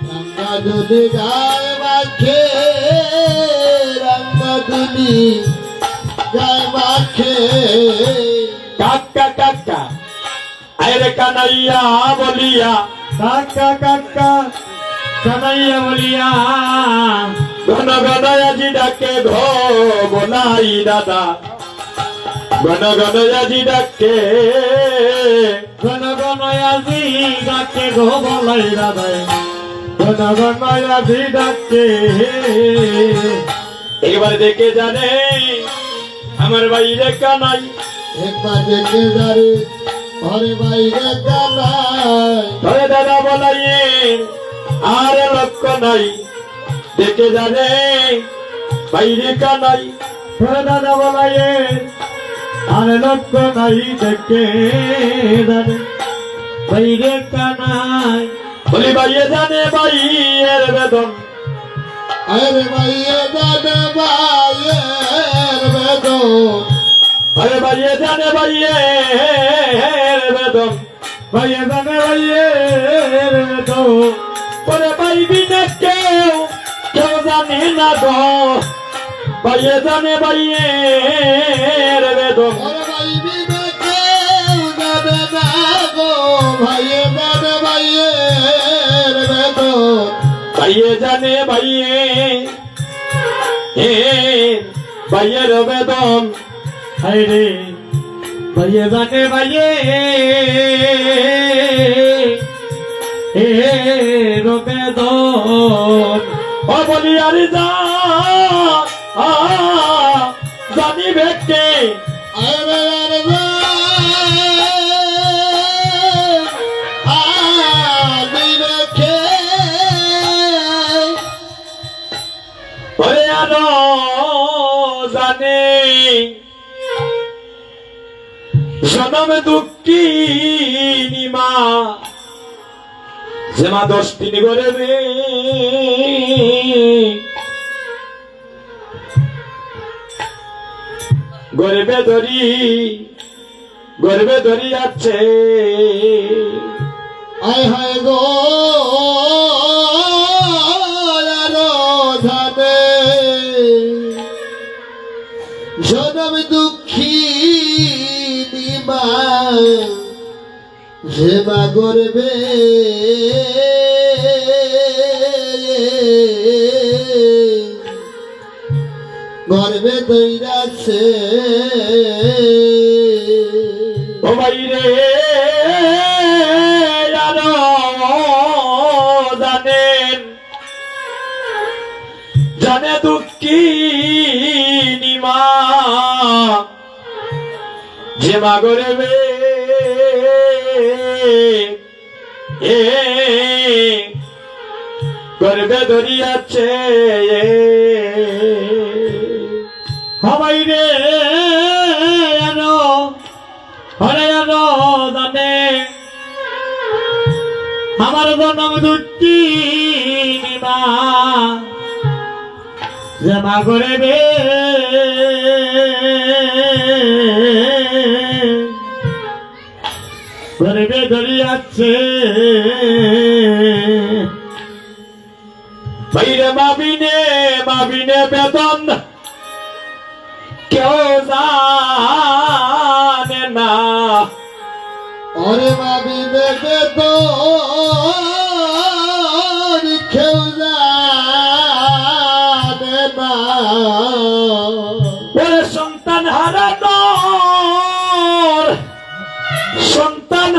রঙ্গা দুলি গায়ে মাখে রঙ্গা দুলি গায়ে মাখে কাকা কাকা আইরে কানাইয়া বলিয়া কাকা কাকা কানাইয়া বলিয়া ঘন ঘন আজি ডাকে ঘো বলাই দাদা ঘন ঘন আজি ডাকে গণ গণ আজি ডাকে গো বলাই দাদা জনগণ মায়াবী ডাকে একবার দেখে জানে আমার বাইরে কানাই, একবার দেখে যারে ঘরে বাইরে কানাই, ধরে দাদা বলাইয়ে আর লক্ষ্য নাই, দেখে জানে বাইরে কানাই, ধরে দাদা বলাইয়ে আর লক্ষ্য নাই, দেখে জানে বাইরে কানাই। বলি বাইয়ে জানে বাইয়ের বেদন, আরে বাইয়ে জানে বাইয়ের বেদন, আরে বাইয়ে জানে বাইয়ের বেদন, ভাইয়ে জানে ভাইয়ের তো পরে পাইবি না কেউ, কেউ জানে না গো, বাইয়ে জানে বাইয়ের বেদন, ওরে বাইবি না কেউ জানে না গো, ভাইয়ে জানে বাইয়ের বেদন, বাইয়ে জানে বাইয়ে বাইয়ের বেদন, হাইরে ভাইয়ে জানে ভাইয়ে এ রবেদন। ও বলি আরে যা জানিবে কে, আরে আরে আমি রেখে ওরে আরো জানে জনম দুঃখিনী মা, যে মা 10 দিন গর্ভে গর্ভে ধরি যাচ্ছে, আয় হায় গো আরো ধানে জনম দুঃখী নিমা, যে মা গর্বে গর্বে দৈরাছে, ও বাইরে আরো জানেন জানে দুঃখিনী মা, যে মা গর্বে গর্বে ধরিয়াছে, সবাই রে আরো হরে আরো জানে আমার জনম দুটি মা, যে মা করে বে গর্বে ধরিয়াছে, বাইরে মাবিনে বেদন কেউ জানে না, ওরে মাবি দেবে তো কেউ জানে না, ওরে সন্তান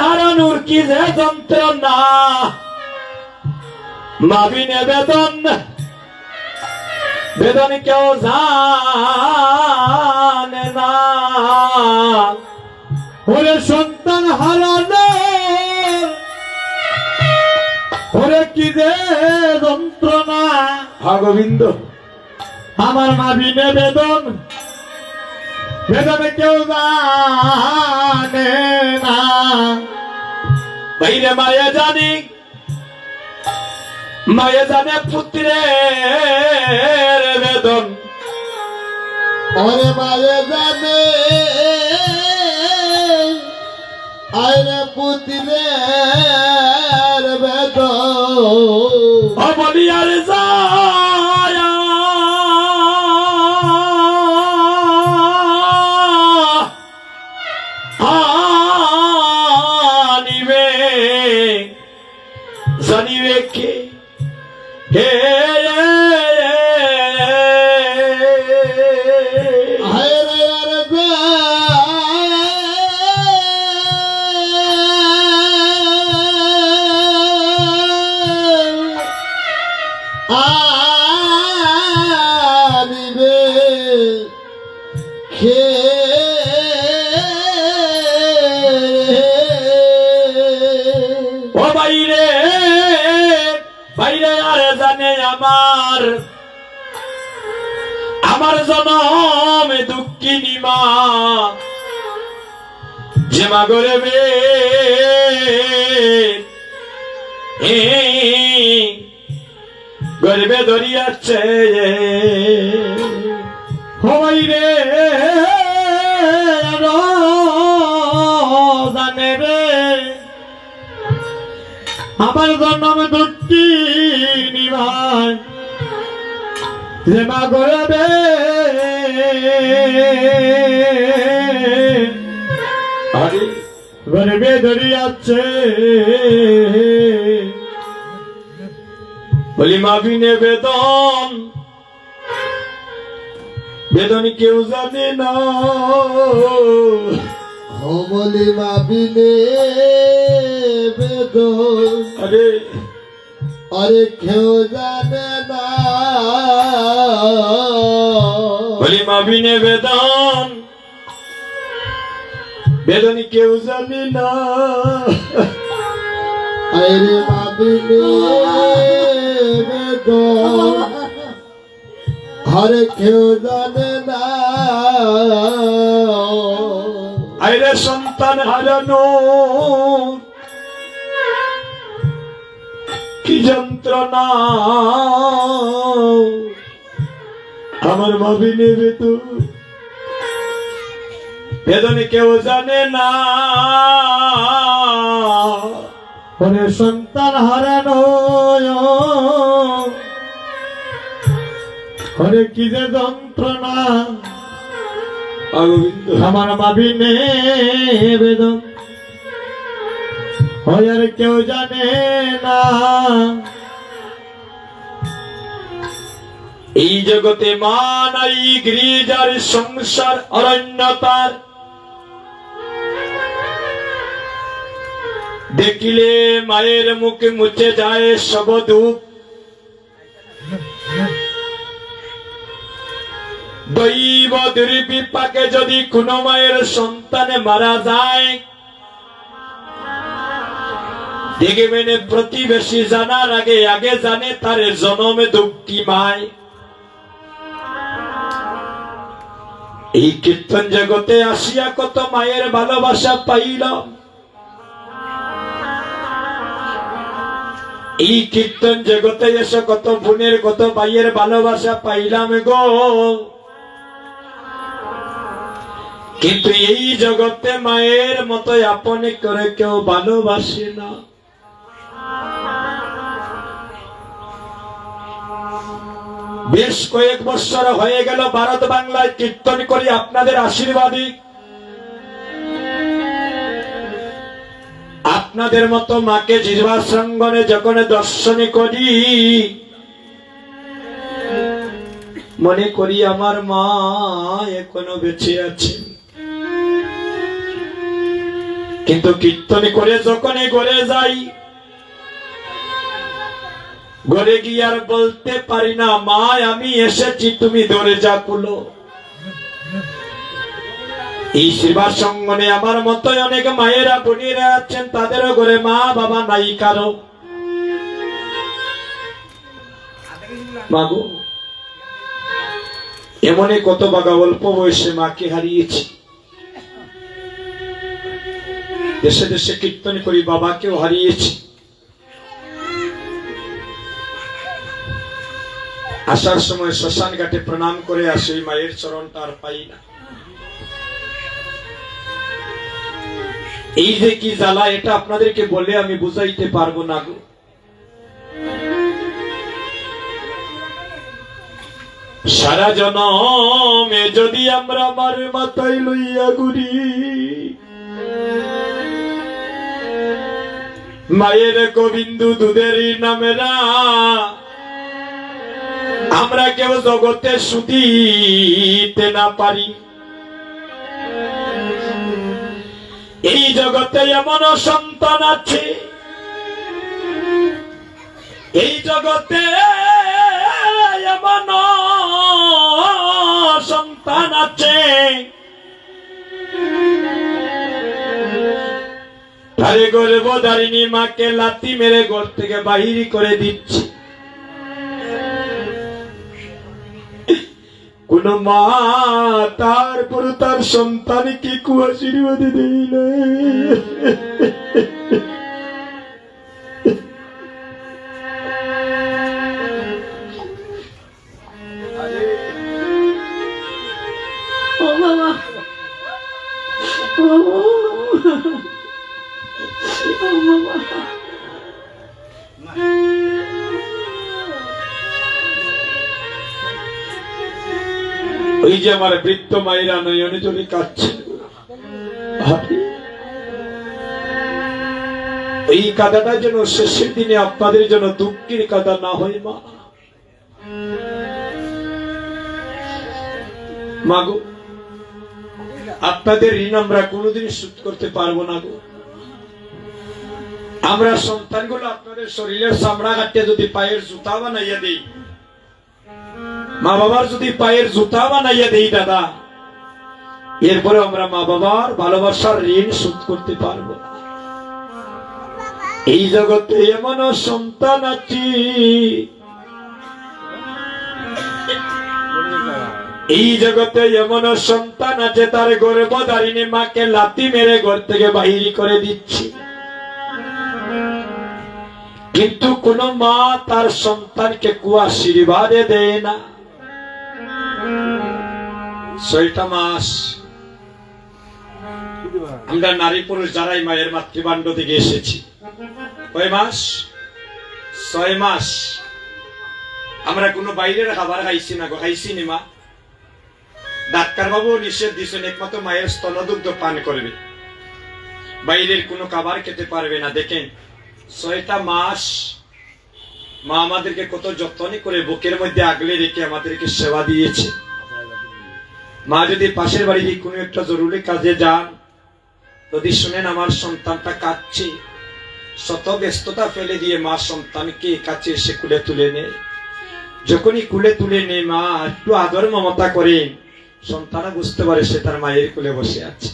হারানোর কি যে যন্ত্রণা, মাবিনে বেদন কেউ জানে না, ওরে সন্তান হারানো ওরে কি যে যন্ত্রণা, হা গোবিন্দ আমার মাবিনে বেদন কেউ জানে না, বাইরে মায়ে জানে পুত্রের বেদন, ওরে মায়ে জানে আইরে পুতিরের বেদন, ও বলি আর যায় জানিবে কে, হে হায়রে আরে আমার জনমে দুঃখিনী মা যে মা গর্বে গর্বে ধরিয়াছে হই রে জানে রে আমার জন্ম দুঃখী নিভাই যে মা গড়বে আরে গর্বে ধরিয়াছে বলি মা বিনে বেদন বেদন কেউ জানে না হমলি মাবিনে বেদন আরে আরে কেউ জানে না বলি মা বিনে বেদন বেদন কেউ জানে না আরে মাবিনে বেদন আরে কেউ জানে না আরে সন্তান হারানো কি যন্ত্রণা আমার মা বিনে বেদন বেদন কেউ জানে না ওরে সন্তান হারানো ওরে কি যে যন্ত্রণা গোবিন্দ আমার মাবিনে বেদন হয় আর কেউ জানে না এই জগতে মা নাই গৃহজার সংসার অরণ্যতার দেখিলে মায়ের মুখে মুছে যায় সব দুঃখ দৈব দুর্বিপাকে যদি কোনো মায়ের সন্তানে মারা যায় দেখবেন প্রতিবেশী জানার আগে আগে জানে তার জনমে দুঃখী মায় এই কীর্তন জগতে আসিয়া কত মায়ের ভালোবাসা পাইলাম এই কীর্তন জগতে এসে কত বোনের কত ভাইয়ের ভালোবাসা পাইলাম গো কিন্তু এই জগতে মায়ের মতো আপন করে কেউ ভালোবাসে না বেশ কয়েক বছর হয়ে গেল ভারত বাংলায় কীর্তন করি আপনাদের আশীর্বাদী আপনাদের মতো মাকে জিহ্বা সঙ্গনে যখন দর্শন করি মনে করি আমার মা এখনো বেঁচে আছে কিন্তু কীর্তন করে যখনই ঘরে যাই ঘরে গিয়ে আর বলতে পারি না মা আমি এসেছি তুমি দরজা খুলো এই সেবা সঙ্গনে আমার মতো অনেক মায়েরা বোনেরা আছেন তাদেরও ঘরে মা বাবা নাই কারো মাগো এমনই কত বাগা অল্প বয়সে মাকে হারিয়েছি দেশে দেশে কীর্তন করি বাবাকেও হারিয়েছি আসার সময় শ্মশান ঘাটে প্রণাম করে আসি মায়ের চরণটা আর পাই না এই যে কি জ্বালা এটা আপনাদেরকে বলে আমি বুঝাইতে পারবো না গো সারা জনমে যদি আমরা আমার মাথায় লইয়া ঘুরি মায়ের গোবিন্দ দুধের নামেরা আমরা কেউ জগতে শুধিতে না পারি এই জগতে এমন সন্তান আছে এই জগতে এমন সন্তান আছে তারে গর্ভধারিণী মাকে লাথি মেরে ঘর থেকে বাহির করে দিচ্ছে কোন মা তারপর তার সন্তানকে কুয়াশীর্বাদে দেই না। ও বাবা, ও বাবা, ওই যে আমার বৃদ্ধ মায়েরা নয়নে জলে কাঁদছে, এই কাদাটা যেন শেষের দিনে আপনাদের জন্য দুঃখের কাদা না হয় মা। মাগো, আপনাদের ঋণ আমরা কোনোদিন শোধ করতে পারবো না গো। আমরা সন্তানগুলো আপনাদের শরীরের চামড়া কাটিয়ে যদি পায়ের জুতা বানাইয়া দিই, মা বাবার যদি পায়ের জুতা বানাইয়া দেই দাদা, এরপরে আমরা মা বাবার ভালোবাসার ঋণ শোধ করতে পারবো না। এই জগতে এমন সন্তান আছি, এই জগতে এমন সন্তান আছে তার গর্ভধারিণী মাকে লাথি মেরে ঘর থেকে বাহির করে দিচ্ছি, কিন্তু কোন মা তার সন্তানকে কুয়াশীর্বাদে দেয় না। 6টা মাস আমরা নারী পুরুষ যারাই মায়ের মাতৃভাণ্ড থেকে এসেছি, কয় মাস? 6 মাস আমরা কোনো বাইরের খাবার খাইছি না গো, খাইছি নি মা? ডাক্তার বাবু নিষেধ দিয়েছেন একমাত্র মায়ের স্তনদুগ্ধ পান করবে, বাইরের কোনো খাবার খেতে পারবে না। দেখেন 6টা মাস মা আমাদেরকে কত যত্ন করে বুকের মধ্যে আগলে রেখে আমাদেরকে সেবা দিয়েছে। মা যদি পাশের বাড়িতে কোনো একটা জরুরি কাজে যান, যদি শুনেন আমার সন্তানটা কাঁদছে, শত ব্যস্ততা ফেলে দিয়ে মা সন্তানকে কাছে এসে কুলে তুলে নেয়। যখনই কুলে তুলে নেয় মা একটু আদর মমতা করেন, সন্তান বুঝতে পারে সে তার মায়ের কুলে বসে আছে,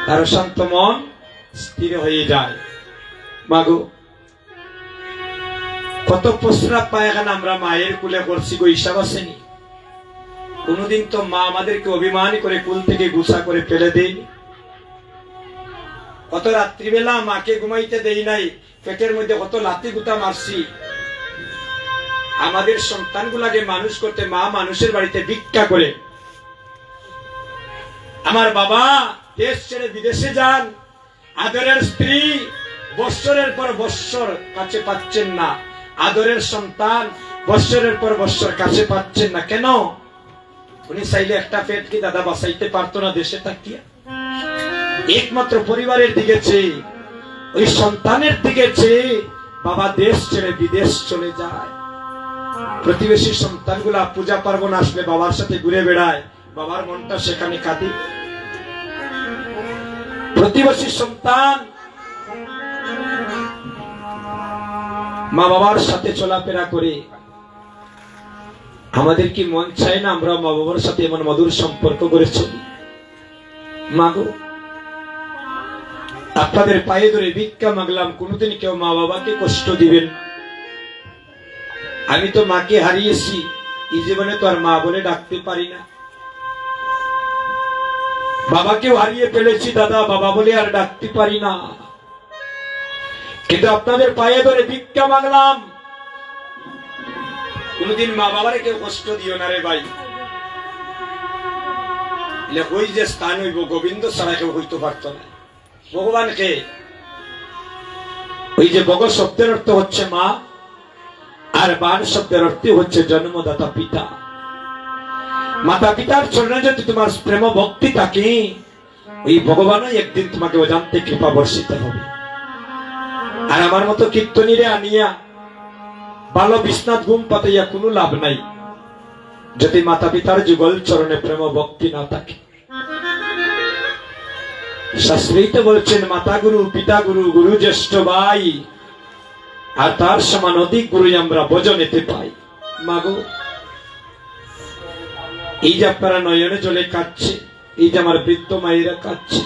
তার শান্ত মন স্থির হয়ে যায়। মাগো, কত প্রস্রাব পায়খানা আমরা মায়ের কুলে করছি গো, হিসাব আসেনি? কোনদিন তো মা আমাদেরকে অভিমান করে কুল থেকে গুছা করে ফেলে দেয়নি। কত রাত্রিবেলা মাকে ঘুমাইতে দেই নাই, পেটের মধ্যে কত লাথি গুতা মারছি। আমাদের সন্তানগুলাকে মানুষ করতে মা মানুষের বাড়িতে ভিক্ষা করে। আমার বাবা দেশ ছেড়ে বিদেশে যান, আদরের স্ত্রী বৎসরের পর বৎসর কাছে পাচ্ছেন না, আদরের সন্তান বৎসরের পর বৎসর কাছে পাচ্ছেন না। কেন? উনি চাইলে একটা পেট কি দাদা বাঁচাইতে পারতো না দেশে থাকিয়া? একমাত্র পরিবারের দিকে চেয়ে, ওই সন্তানের দিকে চেয়ে বাবা দেশ ছেড়ে বিদেশ চলে যায়। প্রতিবেশী সন্তানগুলা পূজা পার্বণ আসলে বাবার সাথে ঘুরে বেড়ায়, বাবার মনটা সেখানে কাঁদে। প্রতিবেশী সন্তান মা বাবার সাথে চলাফেরা করে। আমাদের কি মন চায় না আমরা মা বাবার সাথে এমন মধুর সম্পর্ক করে চলি? মাগো, আপনাদের পায়ে ধরে ভিক্ষা মাগলাম, কোনোদিন কেউ মা বাবাকে কষ্ট দিবেন। আমি তো মাকে হারিয়েছি, এই জীবনে তো আর মা বলে ডাকতে পারি না। বাবাকেও হারিয়ে ফেলেছি দাদা, বাবা বলে আর ডাকতে পারি না। কিন্তু আপনাদের পায়ে ধরে ভিক্ষা মাগলাম, কোনদিন মা বাবার কেউ কষ্ট দিও না রে ভাই। ওই যে স্থান হইব গোবিন্দ ছাড়া কেউ হইতে পারত না। ভগবানকে, ওই যে বগ শব্দের অর্থ হচ্ছে মা, আর বান শব্দের অর্থ হচ্ছে জন্মদাতা পিতা। মাতা পিতার চরণে যদি তোমার প্রেম ভক্তি থাকে, ওই ভগবানই একদিন তোমাকে অজান্তে কৃপা বর্ষিত হবে। আর আমার মতো কীর্তনীরে আনিয়া ভালো বিশ্বনাথ ঘুম পাতাইয়া কোনো লাভ নাই, যদি মাতা পিতার যুগল চরণে প্রেম ভক্তি না থাকে। শাস্ত্রীত বলছেন মাতা গুরু, পিতা গুরু, গুরু জ্যেষ্ঠ ভাই, আর তার সমান অধিক গুরু আমরা ভজনেতে পাই। মাগো, এই যে আপনারা নয়নে জলে কাঁদছে, এই যে আমার বৃদ্ধ মায়েরা কাঁদছে,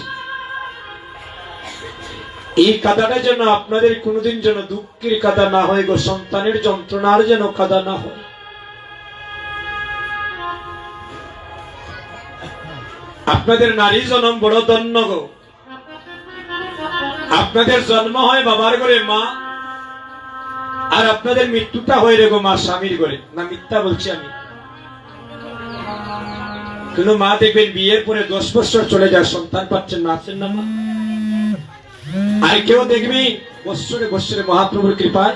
এই কাদাটা যেন আপনাদের কোনোদিন যেন দুঃখের কাদা না হয় গো, সন্তানের যন্ত্রণার যেন কাদা না হয়। আপনাদের নারী জন্ম বড় ধন্য গো। আপনাদের জন্ম হয় বাবার ঘরে মা, আর আপনাদের মৃত্যুটা হয় রে গো মা স্বামীর ঘরে। না মিথ্যা বলছি আমি? কোন মা দেখবেন বিয়ের পরে 10 বছর চলে যায়, সন্তান পাচ্ছেন না, আছেন না মা? আর কেউ দেখবি বৎসরে বৎসরে মহাপ্রভুর কৃপায়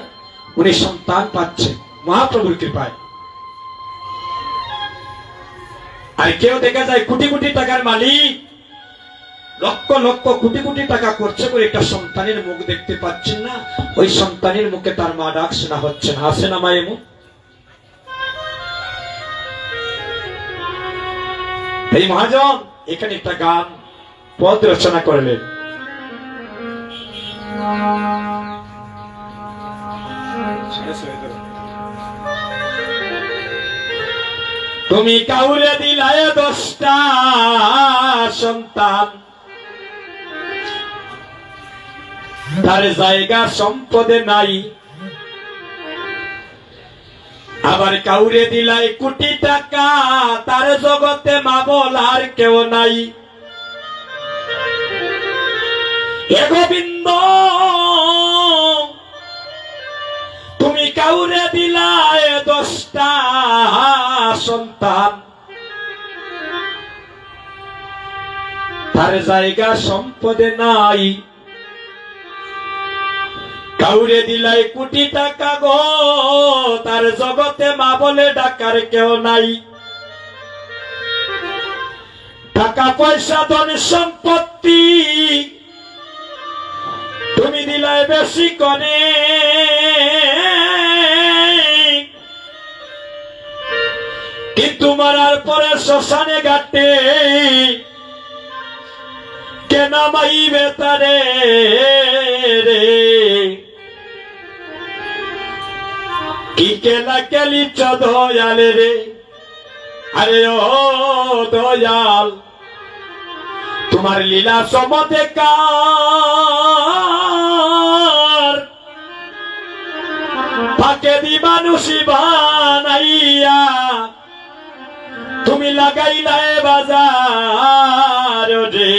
উনি সন্তান পাচ্ছে, মহাপ্রভুর কৃপায়। আর কেউ দেখা যায় কোটি কোটি টাকার মালিক, লক্ষ লক্ষ কোটি কোটি টাকা খরচ করে একটা সন্তানের মুখ দেখতে পাচ্ছেন না, ওই সন্তানের মুখে তার মা ডাক শোনা হচ্ছে না, আসে না মা এমন? এই মহাজন এখানে একটা গান পদ রচনা করলেন। তুমি কাউরে দিলায় 10টা সন্তান, তার জায়গা সম্পদে নাই। আবার কাউরে দিলায় কোটি টাকা, তার জগতে মা বলার কেউ নাই। এ গোবিন্দ তুমি কাউরে দিলায় 10টা সন্তান, তার জায়গা সম্পদে নাই। কাউরে দিলাই কোটি টাকা গো, তার জগতে মা বলে ডাকার কেউ নাই। টাকা পয়সা ধন সম্পত্তি তুমি দিলাই বেশি কনে, কিন্তু মারার পরে শ্মশানে ঘাটে কেন মাইবে তারে রে। কি কেলা কেলিছ দয়াল রে, আরে ও দয়াল তোমার লীলা সমদেকার, তাকে দি মানুষই বানাইয়া তুমি লাগাইলাই বাজার রে।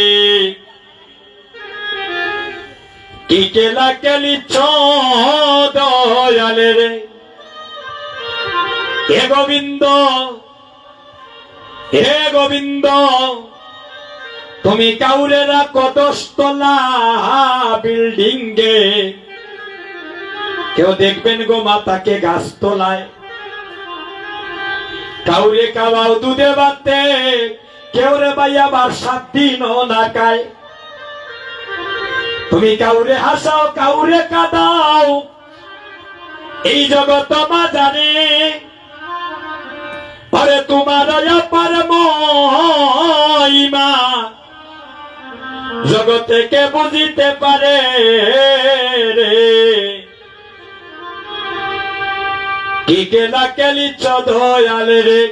কি কেলা কেলিছ দয়াল রে। হে গোবিন্দ, হে গোবিন্দ তুমি কাউরে রাখো 10 তলা বিল্ডিং গে, কেউ দেখবেন গো মাতাকে গাছ তোলায়। কাউরে খাওয়াও দুধে ভাতে, কেউ রে ভাই আবার 7 দিনও না খায়। তুমি কাউরে হাসাও কাউরে কাঁদাও, এই জগৎ মা জানে। আরে তোমার অপার মহিমা জগতে কে বুঝিতে পারে রে। কি কেলা কেলিছ দয়াল রে।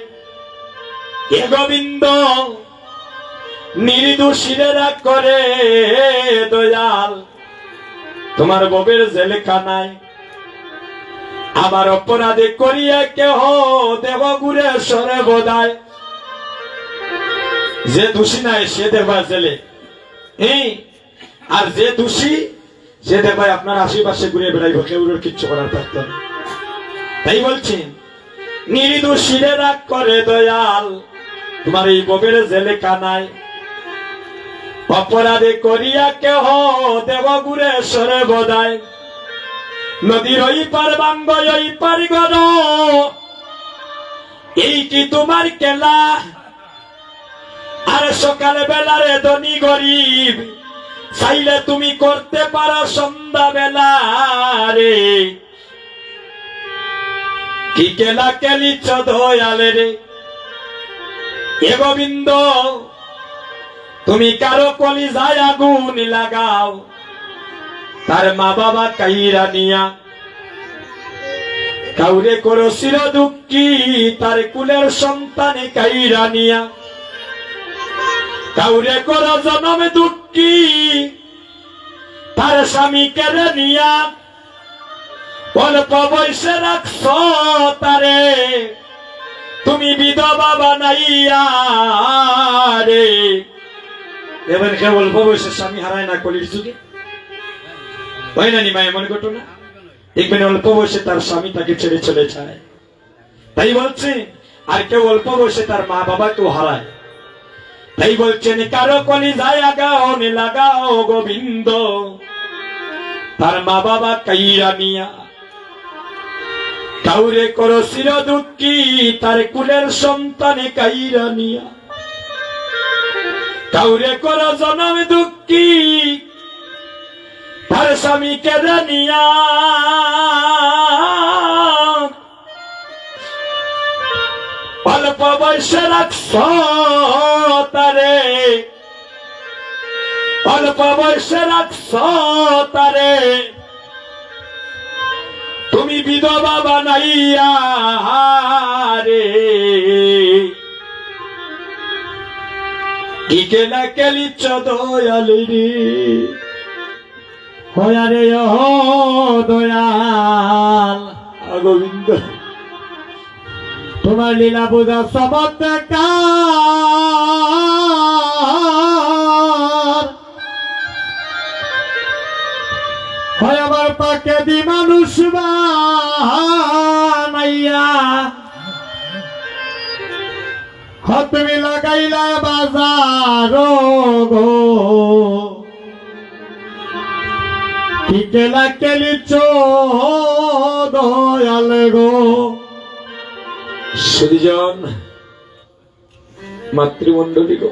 হে গোবিন্দ নির্দোষীরে রাগ করে দয়াল, তোমার ববের জেলখানায় আমার অপরাধে করিয়া কেহ দেব গুরে সরে বোধায়। যে দোষী নাই সে দেবা জেলে, আর যে দোষী সে দেবায় আপনার আশেপাশে ঘুরে বেড়াইব, কেউ কিচ্ছু করার পারত না। তাই বলছেন নির্দোষীরে রাগ করে দয়াল, তোমার এই ববের জেলে কানায় অপরাধে করিয়া কেহ দেব গুরে সরে বোধায়। নদীর ওই পার বাঙ্গ ওই পার গর, এই কি তোমার কেলা। আর সকালে বেলারে ধনী গরিব চাইলে তুমি করতে পারো সন্ধ্যা বেলা রে। কি কেলা কেলিছ দয়াল রে। হে গোবিন্দ তুমি কারো কলিজায় আগুন লাগাও, তার মা বাবা কাইরা নিয়া। কাউরে করো চির দুঃখী, তার কুলের সন্তানে কাইরা নিয়া। কাউরে করো জনম দুঃখী, তার স্বামী কেড়ে নিয়া। অল্প বয়সে রাখছ তারে, তুমি বিধবা বানাইয়া রে। এবার কে অল্প বয়সে স্বামী হারায় না কলির যুগে, হয় না নিমা এমন ঘটনা? দেখবেন অল্প বয়সে তার স্বামী তাকে ছেড়ে চলে যায়। তাই বলছে আর কেউ অল্প বয়সে তার মা বাবাকেও হারায়। তাই বলছেন কারো কলি যায় লাগাও নে লাগাও গোবিন্দ, তার মা বাবা কাইরা নিয়া। কাউরে করো চির দুঃখী, তার কুলের সন্তানে কাইরা নিয়া। কাউরে করো জনম দুঃখী, তার স্বামী কেড়ে নিয়া। অল্প বয়সে রাখছ তারে, অল্প বয়সে রাখছ তারে, তুমি বিধবা বানাইয়া রে। কি কেলা কেলিচ্ছ দয়ালি রে, হয়া রে ও দয়াল, গোবিন্দ তোমার লীলা বোঝা চমৎকার। হয় আমার পাকে দি মানুষ বানাইয়া, তুমি লাগাইলা বাজার গো। কি কেলা কেলিচ্ছ দয়াল গো। সুদীজন মাতৃমণ্ডলী গো,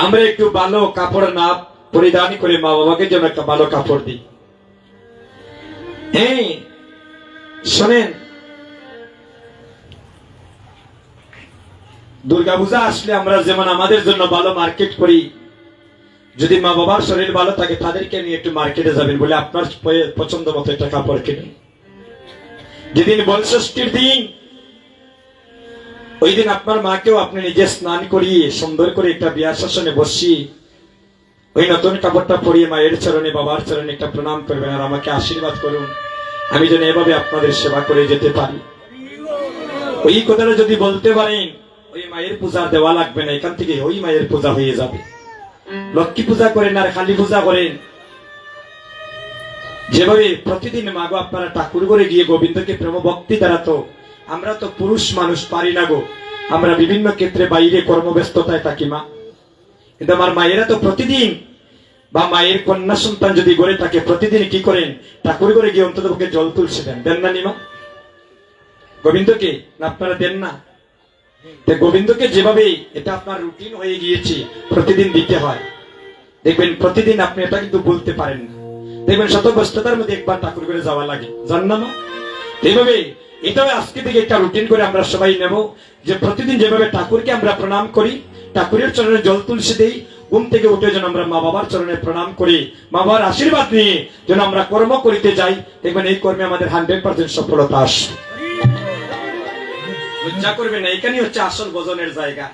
আমরা একটু ভালো কাপড় না পরিধান করে মা বাবাকে যেন একটা ভালো কাপড় দিই। হ্যাঁ শোনেন, দুর্গাপূজা আসলে আমরা যেমন আমাদের জন্য ভালো মার্কেট করি, যদি মা বাবার শরীর ভালো থাকে তাদেরকে নিয়ে একটু মার্কেটে যাবেন, বলে আপনার পছন্দ মতো একটা কাপড় কিনে। যেদিন বলষষ্ঠীর দিন, ওই দিন আপনার মাকেও আপনি নিজে স্নান করিয়ে সুন্দর করে একটা বিয়ার শাসনে বসিয়ে ওই নতুন কাপড়টা পরিয়ে মায়ের চরণে বাবার চরণে একটা প্রণাম করবেন, আর আমাকে আশীর্বাদ করুন আমি যেন এভাবে আপনাদের সেবা করে যেতে পারি। ওই কথাটা যদি বলতে পারেন, ওই মায়ের পূজা দেওয়া লাগবে না, এখান থেকে ওই মায়ের পূজা হয়ে যাবে। লক্ষ্মী পূজা করেন আর কালী পূজা করেন, যেভাবে প্রতিদিন মাগো আপনারা ঠাকুর করে গিয়ে গোবিন্দকে প্রেম ভক্তি দ্বারা, তো আমরা তো পুরুষ মানুষ পারি না গো, আমরা বিভিন্ন ক্ষেত্রে বাইরে কর্মব্যস্ততায় থাকি মা। কিন্তু আমার মায়েরা তো প্রতিদিন, বা মায়ের কন্যা সন্তান যদি গড়ে থাকে প্রতিদিন কি করেন, ঠাকুর করে গিয়ে অন্তত পক্ষে জল তুলসে দেন। দেন না নিমা গোবিন্দকে? না আপনারা দেন না? গোবিন্দকে যেভাবে এটা আপনার রুটিন হয়ে গিয়েছে প্রতিদিন দিতে হয়, দেখবেন প্রতিদিন আপনি এটা কিন্তু বলতে পারেন না, দেখবেন শত ব্যস্ততার মধ্যে একবার ঠাকুর করে যাওয়া লাগে, জান না মা? এইভাবে এটাও আজকে থেকে একটা রুটিন করে আমরা সবাই নেব, যে প্রতিদিন যেভাবে ঠাকুরকে আমরা প্রণাম করি, ঠাকুরের চরণে জল তুলসী দেই, ঘুম থেকে উঠে যেন আমরা মা বাবার চরণে প্রণাম করি, মা বাবার আশীর্বাদ নিয়ে যেন আমরা কর্ম করিতে যাই, দেখবেন এই কর্মে আমাদের 100% সফলতা আসবে। লজ্জা করবে না, এখানেই হচ্ছে আসল ভজনের জায়গা।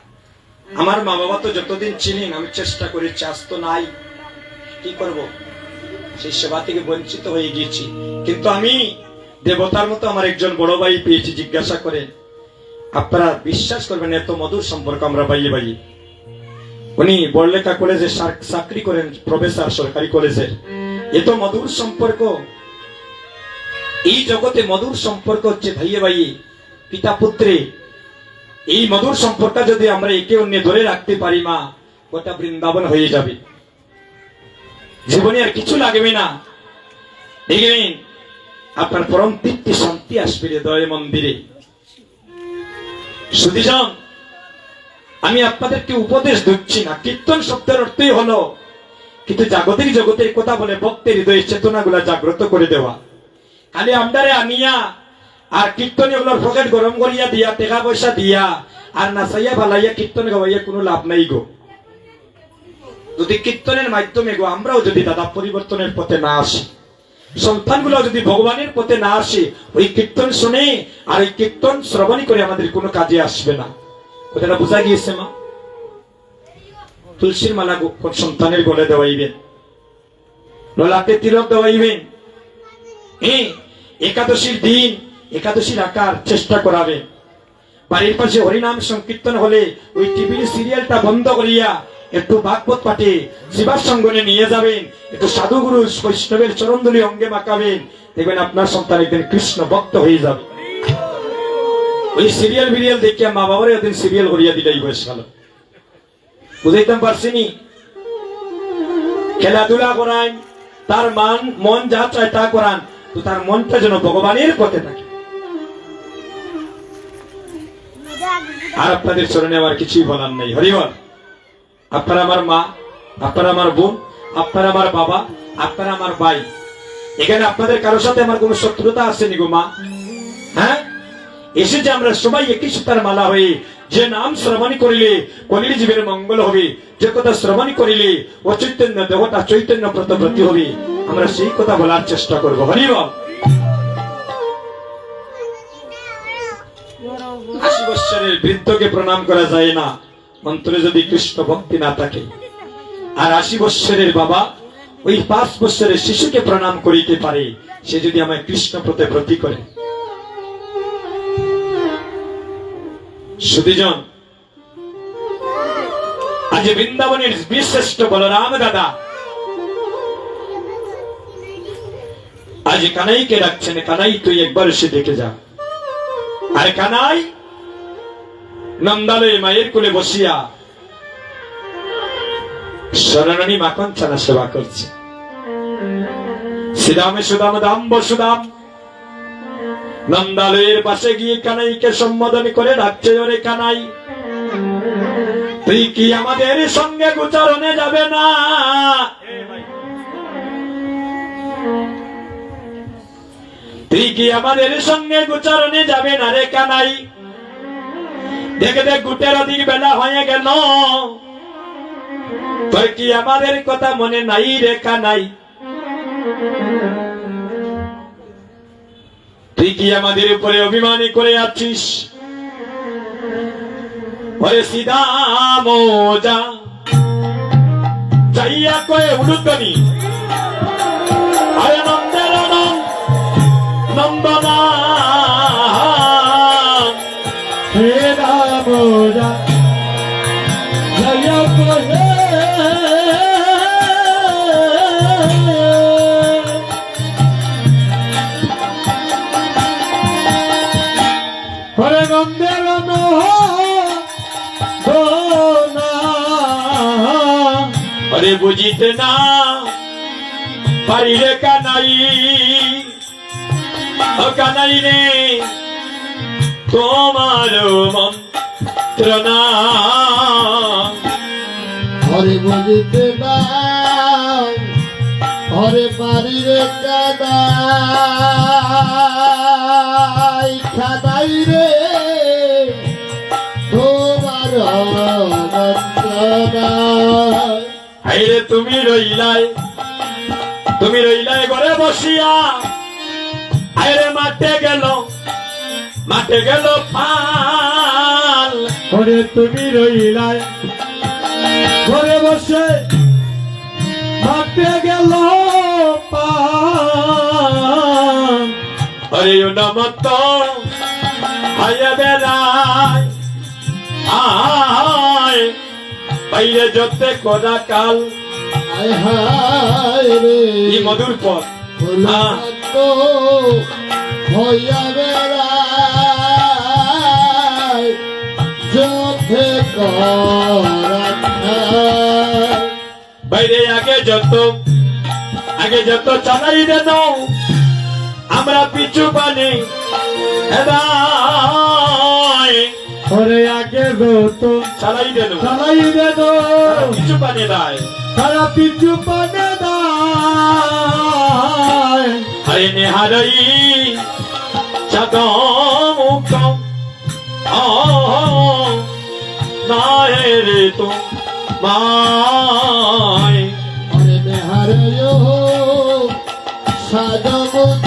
আমার মা বাবা তো যতদিন ছিলেন আমি চেষ্টা করেছি, আজ তো নাই, কি করব, সেই সেবা থেকে বঞ্চিত হয়ে গিয়েছি। কিন্তু আমি দেবতার মতো আমার একজন বড় ভাই পেয়েছি, জিজ্ঞাসা করেন, আপনারা বিশ্বাস করবেন এত মধুর সম্পর্ক আমরা বাইয়ে বাইয়ে। উনি বড়লেখা কলেজে চাকরি করেন, প্রফেসর সরকারি কলেজের। এত মধুর সম্পর্ক, এই জগতে মধুর সম্পর্ক হচ্ছে ভাইয়ে ভাইয়ে, পিতা পুত্রে। এই মধুর সম্পর্ক যদি আমরা একে অন্য ধরে রাখতে পারি মা, গোটা বৃন্দাবন হয়ে যাবে, জীবনে আর কিছু লাগবে না। দেখবেন আপনার পরম তৃপ্তি শান্তি আসবে হৃদয় মন্দিরে। সুধীজন, আমি আপনাদেরকে উপদেশ দিচ্ছি না, কীর্তন শব্দের অর্থই হলো কিন্তু জাগতিক জগতের কথা বলে ভক্তের হৃদয়ের চেতনাগুলা জাগ্রত করে দেওয়া। খালি আমদারে আনিয়া আর কীর্তনে ওগুলোর পকেট গরম করিয়া দিয়া, টাকা পয়সা দিয়া আর নাচাইয়া ভালাইয়া কীর্তন গাওয়াইয়া কোনো লাভ নাই গো। যদি কীর্তনের মাধ্যমে গো আমরাও যদি দাদা পরিবর্তনের পথে না আসি, সন্তানগুলো যদি ভগবানের পথে না আসে, ওই কীর্তন শুনে আর ওই কীর্তন শ্রবণই করে আমাদের কোনো কাজে আসবে না। কথাটা বোঝা গিয়েছে মা? তুলসীর মালা সন্তানের গলে দেওয়াইবেন, ললাটে তিলক দেওয়াইবেন, একাদশীর দিন একাদশী রাখার চেষ্টা করাবে। বাড়ির পাশে হরিনাম সংকীর্তন হলে ওই টিভির সিরিয়ালটা বন্ধ করিয়া একটু ভাগবত পাঠে শিবার সঙ্গনে নিয়ে যাবেন, একটু সাধুগুরু বৈষ্ণবের চরণধুলি অঙ্গে মাখাবেন, দেখবেন আপনার সন্তান একদিন কৃষ্ণ ভক্ত হয়ে যাবে। ওই সিরিয়াল বিরিয়াল দেখিয়া মা বাবারে একদিন সিরিয়াল করিয়া দিলেই বয়স গেল। বুঝাইতাম পারছিনি? খেলাধুলা করান, তার মন যা চায় তা করান, তো তার মনটা যেন ভগবানের পথে থাকে। আর আপনাদের চরণে আমার কিছুই বলার নেই। হরিবল। আপনারা আমার মা, আপনারা আমার বোন, আপনারা আমার বাবা, আপনারা আমার ভাই। এখানে আপনাদের কারোর সাথে আমার কোন শত্রুতা আসেনি গো মা। হ্যাঁ, এসে যে আমরা সবাই একই সুতার মালা হয়ে যে নাম শ্রবণ করিলে কলির জীবের মঙ্গল হবে, যে কথা শ্রবণ করিলে অচৈতন্য দেবতা চৈতন্য প্রতব্রতি হবে, আমরা সেই কথা বলার চেষ্টা করবো। হরিবল। 80 বৎসরের বৃদ্ধকে প্রণাম করা যায় না অন্তরে যদি কৃষ্ণ ভক্তি না থাকে। আর 80 বৎসরের বাবা ওই 5 বৎসরের শিশুকে প্রণাম করিতে পারে, সে যদি আমায় কৃষ্ণ প্রতি ব্রতী করে। সুধীজন, আজ বৃন্দাবনের বিশ্রেষ্ঠ বলরাম দাদা আজ কানাইকে ডাকছেন, কানাই তুই একবার এসে দেখে যা। আর কানাই নন্দালয়ে মায়ের কোলে বসিয়া শরণী মাখন ছানা সেবা করছে। শ্রীরামে সুদাম দাম বসুদাম নন্দালয়ের পাশে গিয়ে কানাইকে সম্বোধন করে ডাকছে, ওরে কানাই তুই কি আমাদের সঙ্গে গোচরণে যাবে না? তুই কি আমাদের সঙ্গে গোচরণে যাবে না রে কানাই? দেখে দেখ গুটের অধিক বেলা হয়ে গেল, তোর কি আমাদের কথা মনে নাই রে কানাই? তুই কি আমাদের উপরে অভিমানী করে আছিস? ওরে সিধা মোজা যাইয়া কয়ে উলুতনি, আরে নন্দের নন্দনা হে রাম যা জয় করে হরে নন্দের আরে বুঝিতে না পারি রে কানাই, ও কানাই রে তোমার মন্ত্রণা। হরে বুঝিতে না, হরে পারি রে কাদাই খাদাই রে তোমার মন্ত্রণা। হাইরে তুমি রইলাই ঘরে বসিয়া, আইরে মাঠে গেল পাল। হরে তুমি রইলাই ঘরে বসে, মাঠে গেল পাল। হরে নমত হাইয়া বেলায় আয় বাইরে যতে কদা কাল। হায় হায় রে এই মধুর পথ। তো হইয়া বেড়ায় যথে বাইরে আগে যত চালাই দেন আমরা পিছু পানি। হরে আগে তো চালাই দেন পিছু পানি দেয়, তারা পিছু পানে দায়। হরে নেহারই চাঁদ মুখ নাই রে তো মায়। হরে নেহারে সাজমুখ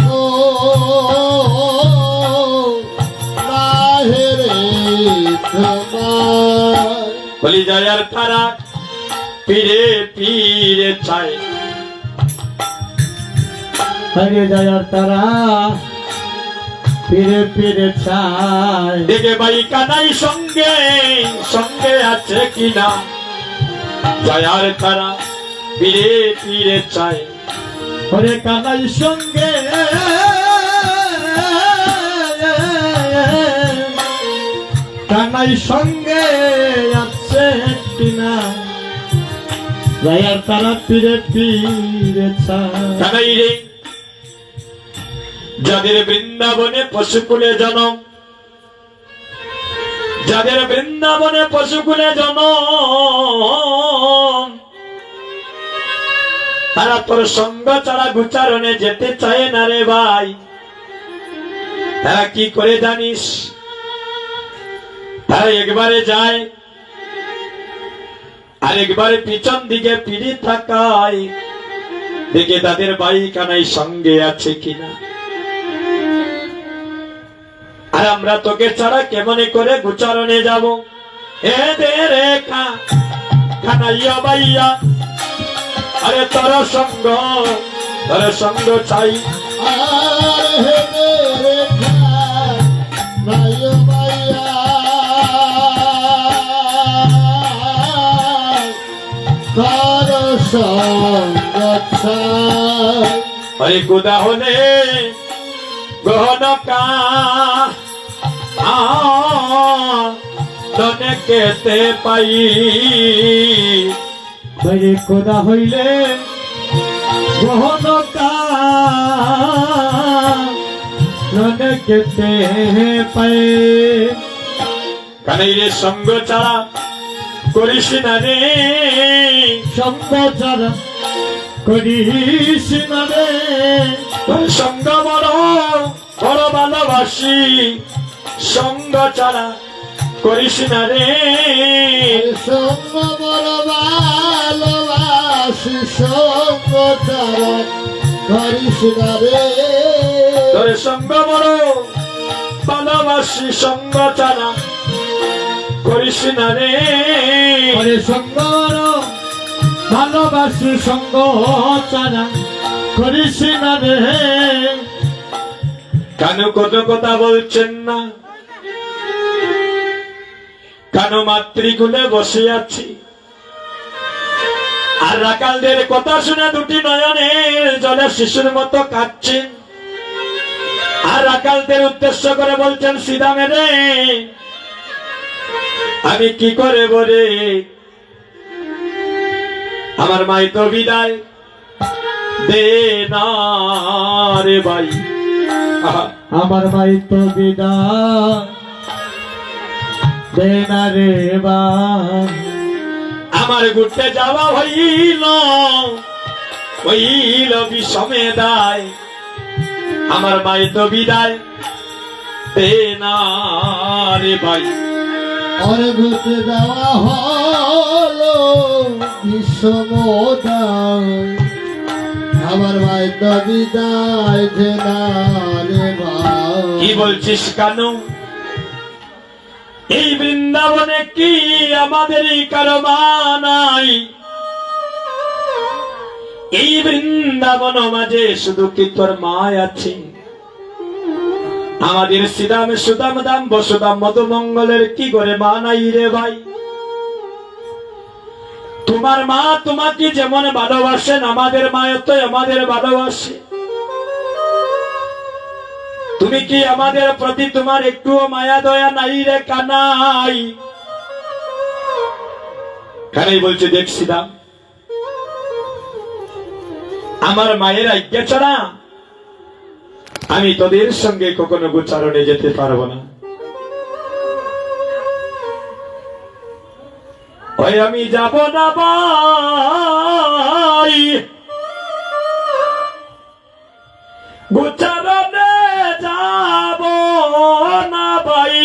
নাহেরে তোমার। বলি যায়ার তারা পীরে পীরে চায়। হরে জয়ার তারা ফিরে ফিরে চাই দেখে ভাই কানাই সঙ্গে সঙ্গে আছে কিনা যায়ার তারা ফিরে ফিরে চায় ওরে কানাই সঙ্গে কানাই সঙ্গে আছে কিনা যায়ার তারা ফিরে ফিরে চাই কানাই রে যাদের বৃন্দাবনে পশুকুলে জনম যাদের বৃন্দাবনে পশুকুলে জনম তারা তোর সঙ্গ ছাড়া গুচারণে যেতে চায় না রে ভাই তারা কি করে জানিস তারা একবারে যায় আর একবারে পিছন দিকে ফিরে থাকায় দেখে তাদের ভাই কানাই সঙ্গে আছে কিনা আর আমরা তোকে ছাড়া কেমনে করে গুচারণে যাব এ দে রে কানাইয়া ভাইয়া আরে তোর সঙ্গ চাই আর হে রে নাই মাইয়া তার সঙ্গ চাই আরে গোদা হলে গহনকা দনে কেতে পাই হরে কোদা হইলে গহন কানে কেতে পায় কানাই রে সঙ্গ ছাড়া করিস না রে সঙ্গ ছাড়া করিস না রে তোর সঙ্গ বড় বড় ভালোবাসি সঙ্গ ছাড়া করিস না রে সঙ্গ বড় ভালোবাসি সঙ্গ তারা করিস না রে তোর সঙ্গ বড় ভালোবাসি সঙ্গ ছাড়া করিস না রে হরে সঙ্গ ভালোবাসি সঙ্গ ছাড়া করিস না রে কেন কত কথা বলছেন না কেন মাতৃকুলে বসে আছি আর রাকালদের কথা শুনে দুটি নয়নের জলে শিশুর মতো কাঁদছেন আর রাকালদের উদ্দেশ্য করে বলছেন সিধা মেরে আমি কি করে বলে আমার মাই তো বিদায় দে না রে ভাই আহা, আমার ভাই তো বিদায় দে না রে বা আমার ঘুরতে যাওয়া হইল বিষমে দায় আমার মাই তো বিদায় দে না রে ভাই অরে ঘুরতে যাওয়া হলো বিশ্বমোদায় আমার ভাই তো বিদায় দে না রে ভাই কি বলছিস কানু এই বৃন্দাবনে কি আমাদের কারো মা নাই এই বৃন্দাবন মাঝে শুধু কি তোর মা আছে আমাদের শ্রীরাম সুদাম দাম বসুদাম মধুমঙ্গলের কি করে মা নাই রে ভাই তোমার মা তোমাকে যেমন ভালোবাসেন আমাদের মায়ের তো আমাদের ভালোবাসে তুমি কি আমাদের প্রতি তোমার একটুও মায়া দয়া নাই রে কানাই কানাই বলছে দেখছিলাম আমার মায়ের আজ্ঞা ছাড়া আমি তোদের সঙ্গে কখনো গোচারণে যেতে পারবো না ওই আমি যাব না ভাই গোচারণে যাব না ভাই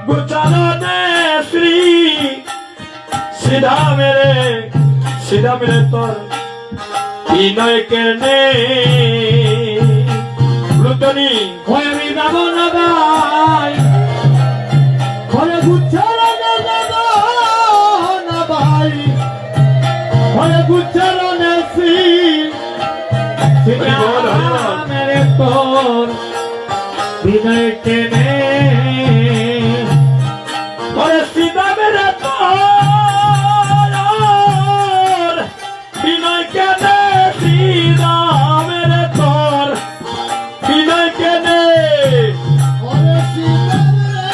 গোচারণে সিধা মেরে তোর বিনয় কেনে লুটনি ওই আমি যাব না ভাই ঘরে গুচ্ছারণে যাব না ভাই ঘরে গুচ্ছারণে মেরে তোর বিনয় কেনে ওরে সীতা মেরে তোর বিনয় কেনে সীতা মেরে তোর বিনয় কেনে ওরে সীতা রে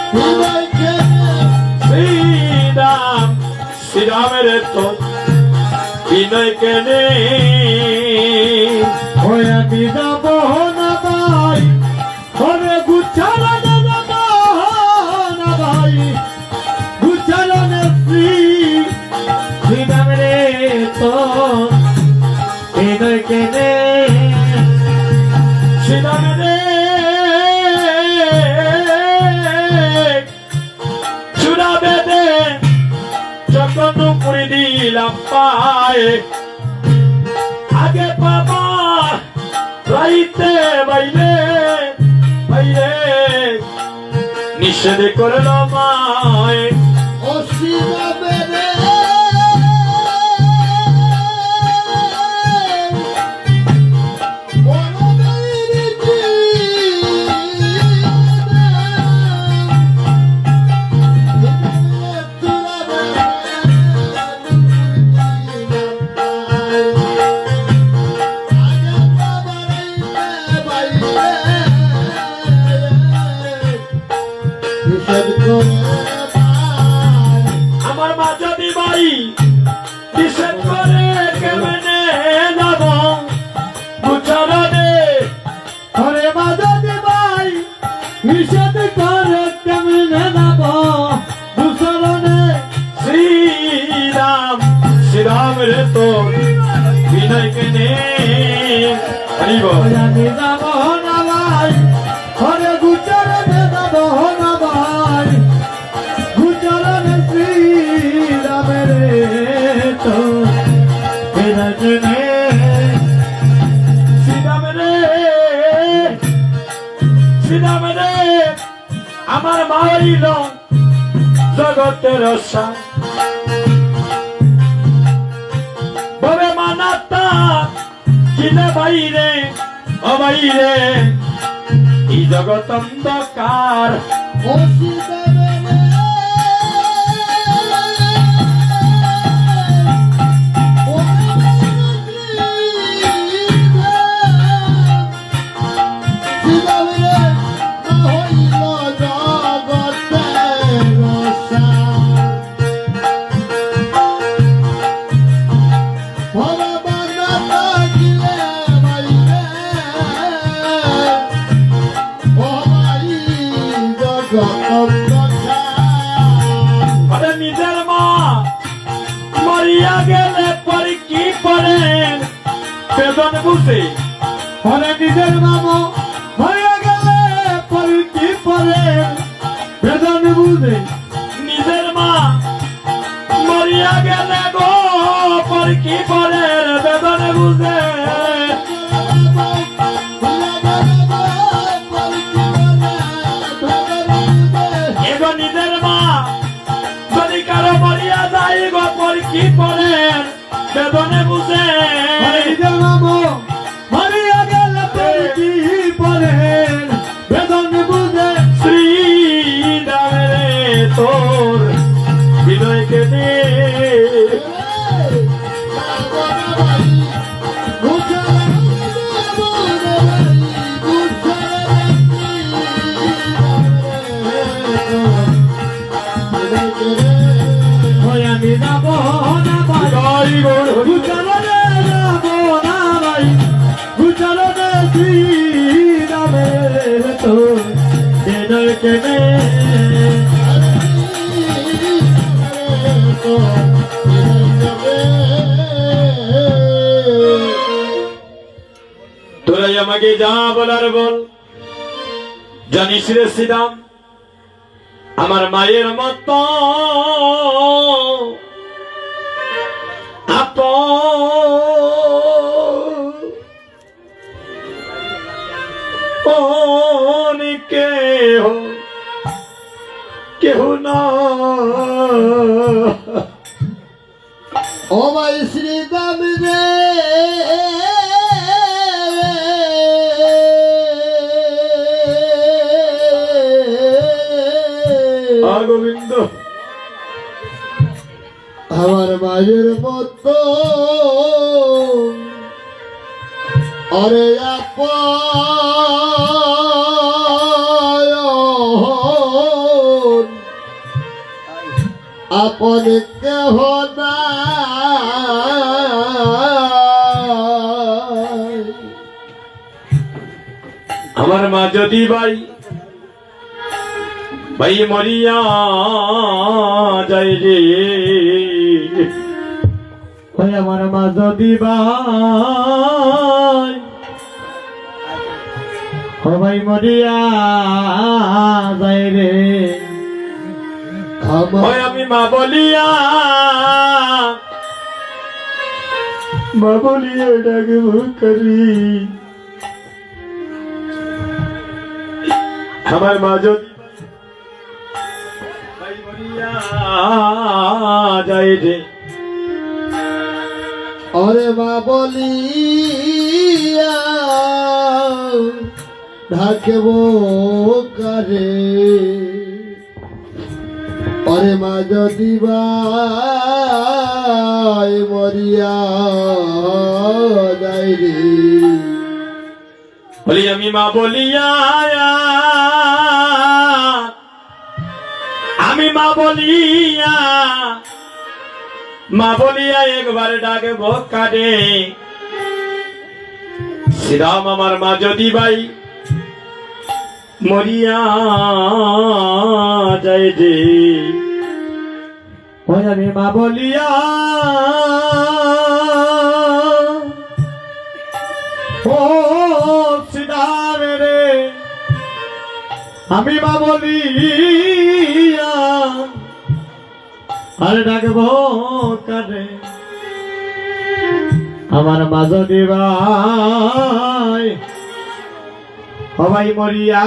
বিনয় কেনে শ্রীরাম শ্রীরামের তোর বিনয় কেনে ওয়া বিদা বহনা ভাই ওরে গুছালনে বহনা ভাই গুছালনে শ্রীরাম রে তো বিনয় কেনে শ্রীরামের চূড়া বেদে যখন করে দিলাম পায়ে আগে বাবা রাইতে বাইরে বাইরে নিষেধ করল মায় ও সীতা রে আমার মা যদি ভাই নিষেধ করে কেমনে যাব বুঝার দে ওরে বাজাতে ভাই নিষেধ করে কেমনে যাব দুসরনে শ্রীরাম শ্রীরাম রে তো বিনয় কেনে হরিব ওরা নিদা বহনা ভাই ওরে গুচরনে দা বহনা ভাই গুচরনে শ্রীরামের তো বিনয় শ্রীরাম রে শ্রীরাম রে আমার মা হইল জগতের সার ববে মানাতা কিনে বাইরে ও বাইরে এই জগৎ অন্ধকার ও সীতা আরে নিজের মা মরিয়া গেলে পরে কি করেন বেদন বুঝে ওরে নিজের মামো হয়ে গেলে পরে কি পরে বেদন বুঝে নিজের মা মরিয়া গেলে গো পরে কি করে বেদন বুঝে এগো নিজের মা যদি কারো মরিয়া যায় গো পরে কি করেন বেদনে বুঝে ওরে নিজের মামো হয়ে গেলে পরে কি পরে বেদন বুঝে শ্রীরাম রে তোর বিনয় কেনে হয়ে নিদা বহনা ভাই জয় গৌর হরি গুচরনে যাবো না ভাই গুচরনে শ্রীরামের তো বিনয় কেনে তোরাই আমাকে যা বলার বল জানিস রে শ্রীরাম আমার মায়ের মত আপন কেহ কেহ না ও ভাই শ্রীদাম রে গোবিন্দ আমার মায়ের মতো অরে আপন কেহ নাই। আমার মা যদি ভাই ভাই মরিয়া যায় রে, ওই আমার মা যদি ভাই সবাই মরিয়া যায় রে, আমার ওই আমি মা বলিয়া ডাকবো করি। আমার মা যদি ভাই মরিয়া যায় রে, অরে মা বলিয়া ঢাকব কারে, অরে মা যদি ভাই মরিয়া যাই রে, বলি আমি মা বলিয়া, আমি মা বলিয়া, মা বলিয়া একবার ডাকবো কারে। শ্রীরাম আমার মা যদি ভাই মরিয়া যায় রে, ওই আমি মা বলিয়া ও শ্রীরাম রে, আমি মা বলিয়া আর ডাকবো কারে, আমার মা যদি ভাই সবাই মরিয়া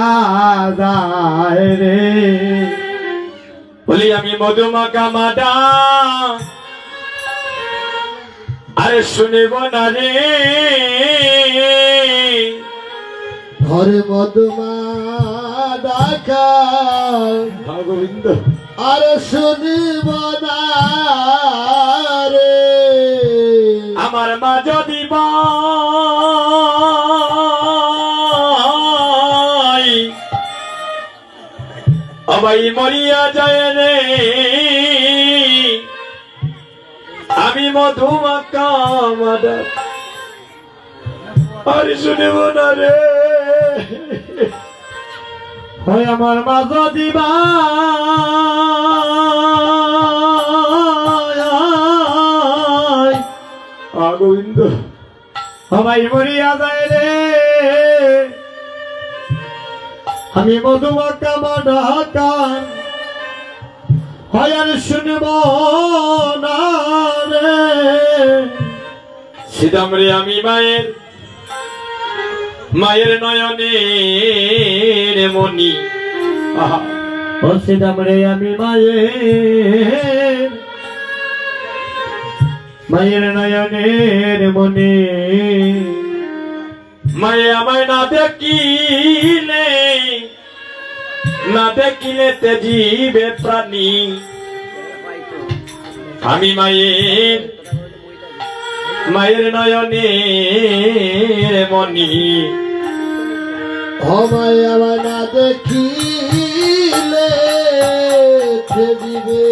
যায় রে, বলি আমি মধুমাখা মাডা আরে শুনিব না রে, ঘরে মধুমা ডাকা গোবিন্দ আরে শুনিব না রে, আমার মা যদি ভাই অবাই মরিয়া যায় রে, আমি মধুমাখা মাডা আরে শুনিব না রে, ওই আমার মা যদি ভাই গোবিন্দ সবাই মরিয়া যায় রে, আমি মধুমাখা ঢাকা হয় আর শুনব না রে, সিদাম রে আমি মায়ের মায়ের নয়নের মনি, আহা ও সিদাম রে আমি মায়ের নয়নের মনে, মায়ে আমায় না দেখিলে তেজিবে প্রাণী, আমি মায়ের নয়নের মনি, আমায় আমার না দেখিলে দিবে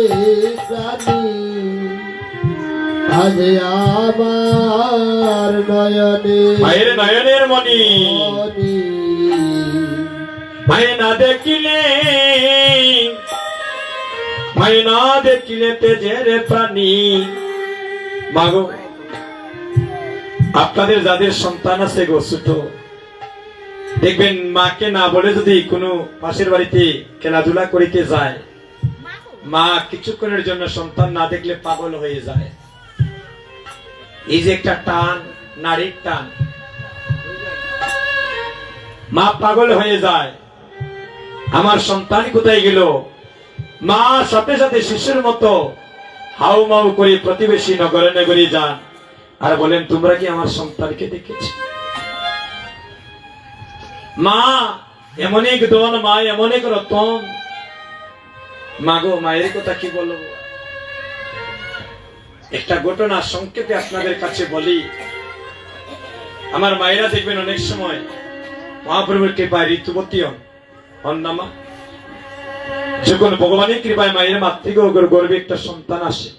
প্রাণী, আজ আমার নয়নে মায়ের নয়নের মনি, মনি, মায়ে না দেখিলে তেজের প্রাণী। মাগো আপনাদের যাদের সন্তান আছে গো ছোট, দেখবেন মাকে না বলে যদি কোনো পাশের বাড়িতে খেলাধুলা করিতে যায়, মা কিছুক্ষণের জন্য সন্তান না দেখলে পাগল হয়ে যায়। এই যে একটা টান, নারীর টান, মা পাগল হয়ে যায়, আমার সন্তান কোথায় গেল, মা সাথে সাথে শিশুর মতো হাউ মাউ করে প্রতিবেশী নগরে নগরে যান আর বলেন, তোমরা কি আমার সন্তানকে দেখেছ? মা এমন এক ধন, মা এমন এক রতন। মাগো, মায়ের কথা কি বলবো? একটা ঘটনা সংক্ষেপে আপনাদের কাছে বলি। আমার মায়েরা দেখবেন অনেক সময় মহাপ্রভুর কৃপায় ঋতুবতী হন না মা। যখন ভগবানের কৃপায় মায়ের মাতৃগর্ভে গর্ভে একটা সন্তান আসে,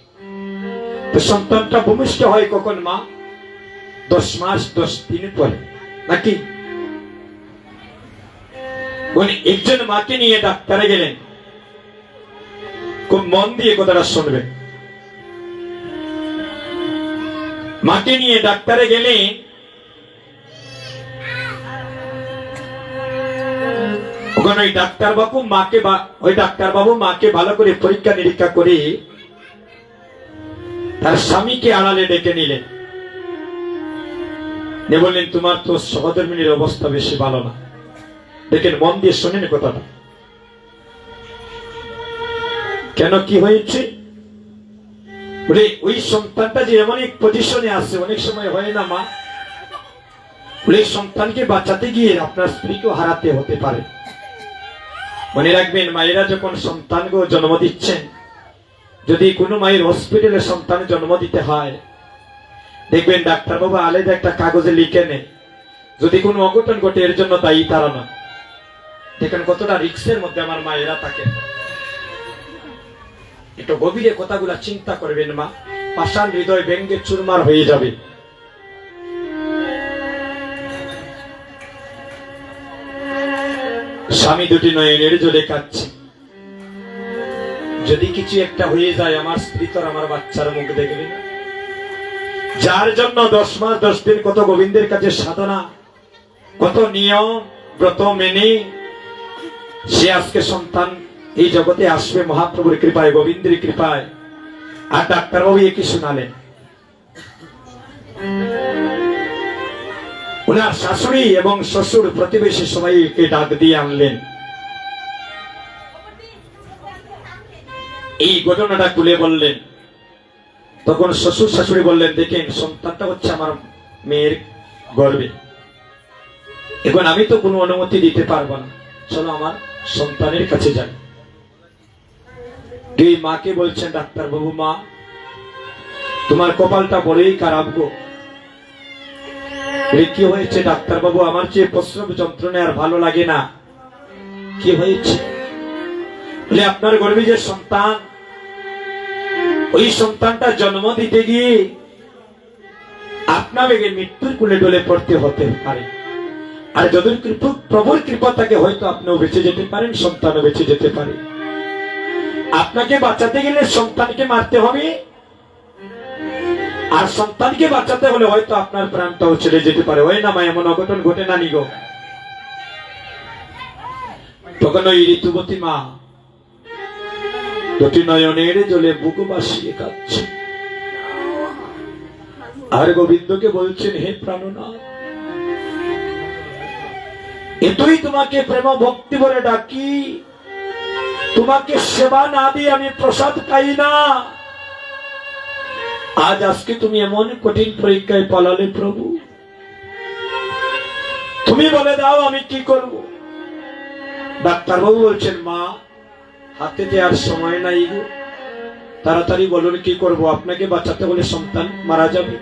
তো সন্তানটা ভূমিষ্ঠ হয় কখন মা? 10 মাস 10 দিন পরে, নাকি? উনি একজন মাকে নিয়ে ডাক্তারে গেলেন। খুব মন দিয়ে কথাটা শুনবেন। মাকে নিয়ে ডাক্তারে গেলে ওখানে ওই ডাক্তারবাবু মাকে ভালো করে পরীক্ষা নিরীক্ষা করে তার স্বামীকে আড়ালে ডেকে নিলেন। বললেন, তোমার তো সহধর্মিনীর অবস্থা বেশি ভালো না। দেখেন, মন দিয়ে শোনেন কথাটা। কেন, কি হয়েছে? বলে ওই সন্তানটা যে এমন এক পজিশনে আছে, অনেক সময় হয় না মা, বলে সন্তানকে বাঁচাতে গিয়ে আপনার স্ত্রীকেও হারাতে হতে পারে। মনে রাখবেন, মায়েরা যখন সন্তানকে জন্ম দিচ্ছেন, যদি কোনো মায়ের হসপিটালে সন্তান জন্ম দিতে হয়, দেখবেন ডাক্তারবাবু আলাদা একটা কাগজে লিখে নেয়, যদি কোনো অঘটন ঘটে এর জন্য দায়ী তারা না। দেখেন কতটা রিস্কের মধ্যে আমার মায়েরা থাকে। একটু গভীরে কথাগুলা চিন্তা করবেন মা, পাষাণ হৃদয় ব্যঙ্গে চুরমার হয়ে যাবে। স্বামী দুটি নয়নের জলে কাঁদছে, যদি কিছু একটা হয়ে যায় আমার স্ত্রী তো আমার বাচ্চার মুখ দেখবে না। যার জন্য 10 মাস 10 দিন কত গোবিন্দের কাছে সাধনা, কত নিয়ম ব্রত মেনে সে আজকে সন্তান এই জগতে আসবে মহাপ্রভুর কৃপায়, গোবিন্দের কৃপায়। আর ডাক্তারবাবু কি শোনালেন? ওনার শাশুড়ি এবং শ্বশুর প্রতিবেশী সবাইকে ডাক দিয়ে আনলেন। এই ঘটনাটা খুলে বললেন। তখন শ্বশুর শাশুড়ি বললেন, দেখেন সন্তানটা হচ্ছে আমার মেয়ের গর্ভে, এখন আমি তো কোনো অনুমতি দিতে পারবো না, চলো আমার সন্তানের কাছে যাই। দুই মাকে বলছেন ডাক্তারবাবু, মা তোমার কপালটা বড়ই খারাপ গো। কি হয়েছে ডাক্তারবাবু? আমার যে প্রসব যন্ত্রণা আর ভালো লাগে না। কি হয়েছে? বলে আপনার গর্ভে যে সন্তান, ওই সন্তানটা জন্ম দিতে গিয়ে আপনাকে মৃত্যুর কুলে ডলে পড়তে হতে পারে। আর যদি প্রভুর কৃপা থাকে হয়তো আপনিও বেঁচে যেতে পারেন, সন্তানও বেঁচে যেতে পারে। আপনাকে বাঁচাতে গেলে সন্তানকে মারতে হবে, আর সন্তানকে বাঁচাতে হলে হয়তো আপনার প্রাণটাও ছেড়ে যেতে পারে। হয় না মা, এমন অঘটন ঘটে না নিগো? তখন ওই ঋতুবতী মা দুটি নয়নের জলে বুক বাসিয়ে কাঁদছে, আর গোবিন্দকে বলছেন, হে প্রাণনাথ, এতই তোমাকে প্রেম ভক্তি বলে ডাকি, তোমাকে সেবা না দিয়ে আমি প্রসাদ পাই না। আজ আজকে তুমি এমন কঠিন পরীক্ষায় পালালে প্রভু, তুমি বলে দাও আমি কি করব? ডাক্তারবাবু বলছেন, মা হাতেতে আর সময় নাই গো, তাড়াতাড়ি বলুন কি করব? আপনাকে বাঁচাতে হলে সন্তান মারা যাবে,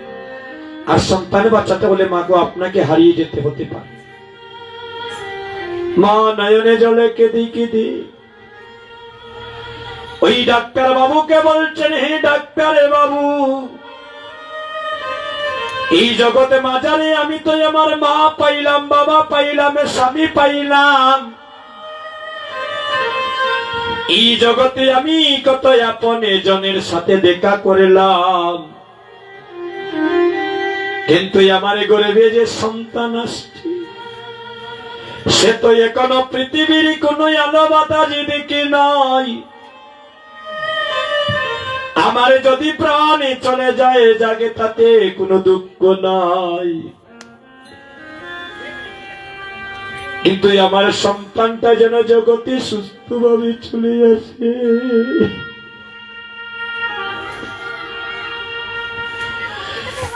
আর সন্তান বাঁচাতে হলে মা গো আপনাকে হারিয়ে যেতে হতে পারে। মা নয়নে জলে কেঁদি কেঁদি ওই ডাক্তার বাবুকে বলছেন, হে ডাক্তার বাবু, এই জগতে মাঝারে আমি তো আমার মা পাইলাম, বাবা পাইলাম, স্বামী পাইলাম, এই জগতে আমি কত আপন জনের সাথে দেখা করলাম, কিন্তু আমার গর্ভে যে সন্তান আসছে সে তো এখনো পৃথিবীর কোন আলো বাতাস দেখি নাই। আমার যদি প্রাণে চলে যায় জাগে তাতে কোনো দুঃখ নাই, কিন্তু আমার সন্তানটা যেন জগতে সুস্থভাবে চলে আসে।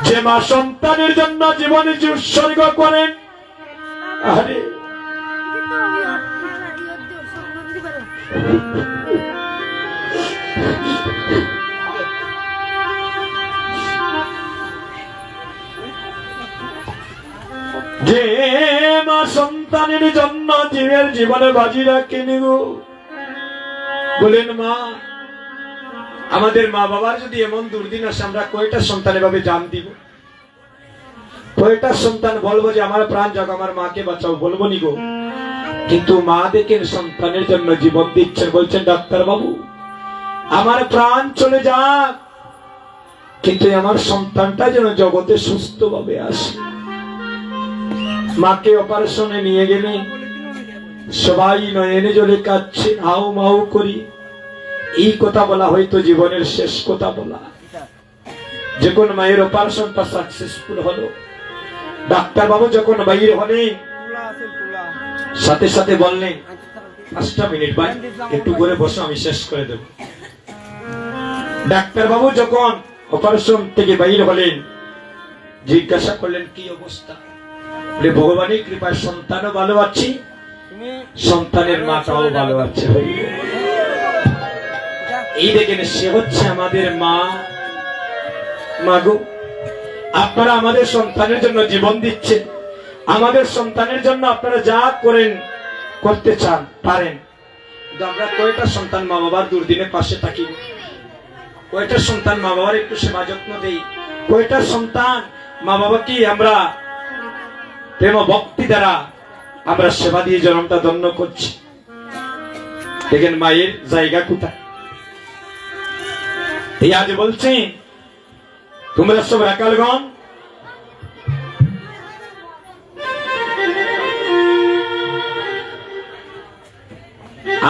যে মা সন্তানের জন্য জীবন উৎসর্গ করেন, আরে যে মা সন্তানের জন্য জীবের জীবনে বাজি রাখেন গো। বলেন মা, আমাদের মা বাবার যদি এমন দুর্দিন আসে, আমরা কয়টা সন্তান এভাবে জান দিব? কয়টা সন্তান বলবো যে আমার প্রাণ যাক, আমার মাকে বাঁচাও, বলবো নি গো? কিন্তু মা দেখেন সন্তানের জন্য জীবন দিচ্ছেন, বলছেন ডাক্তার বাবু আমার প্রাণ চলে যাক, কিন্তু আমার সন্তানটা যেন জগতে সুস্থ ভাবে আসে। মাকে অপারেশনে নিয়ে গেলেন, সবাই নয়নে জলে কাঁদছে, হাউ মাউ করি। এই কথা বলা হয়তো জীবনের শেষ কথা বলা। যখন মায়ের অপারেশনটা সাকসেসফুল হলো, ডাক্তার বাবু যখন বাইরে হলেন, সাথে সাথে বললেন 5টা মিনিট ভাই একটু করে বসো, আমি শেষ করে দেব। ডাক্তার বাবু যখন অপারেশন থেকে বাইরে হলেন, জিজ্ঞাসা করলেন কি অবস্থা? বলে ভগবানের কৃপায় সন্তানও ভালো আছি, সন্তানের মাটাও ভালো আছে। এই দেখেন, সে হচ্ছে আমাদের মা। মাগো, আপনারা আমাদের সন্তানের জন্য জীবন দিচ্ছেন, আমাদের সন্তানের জন্য আপনারা যা করেন করতে চান পারেন, কিন্তু আমরা কয়টা সন্তান মা বাবার দুর্দিনে পাশে থাকি? কয়টা সন্তান মা বাবার একটু সেবা যত্ন দেই? কয়টা সন্তান মা বাবাকে আমরা প্রেম ভক্তি দ্বারা আমরা সেবা দিয়ে জন্মটা ধন্য করছি? দেখেন মায়ের জায়গা কোথায়। এই আজ বলছি, তোমরা সব রাকালগণ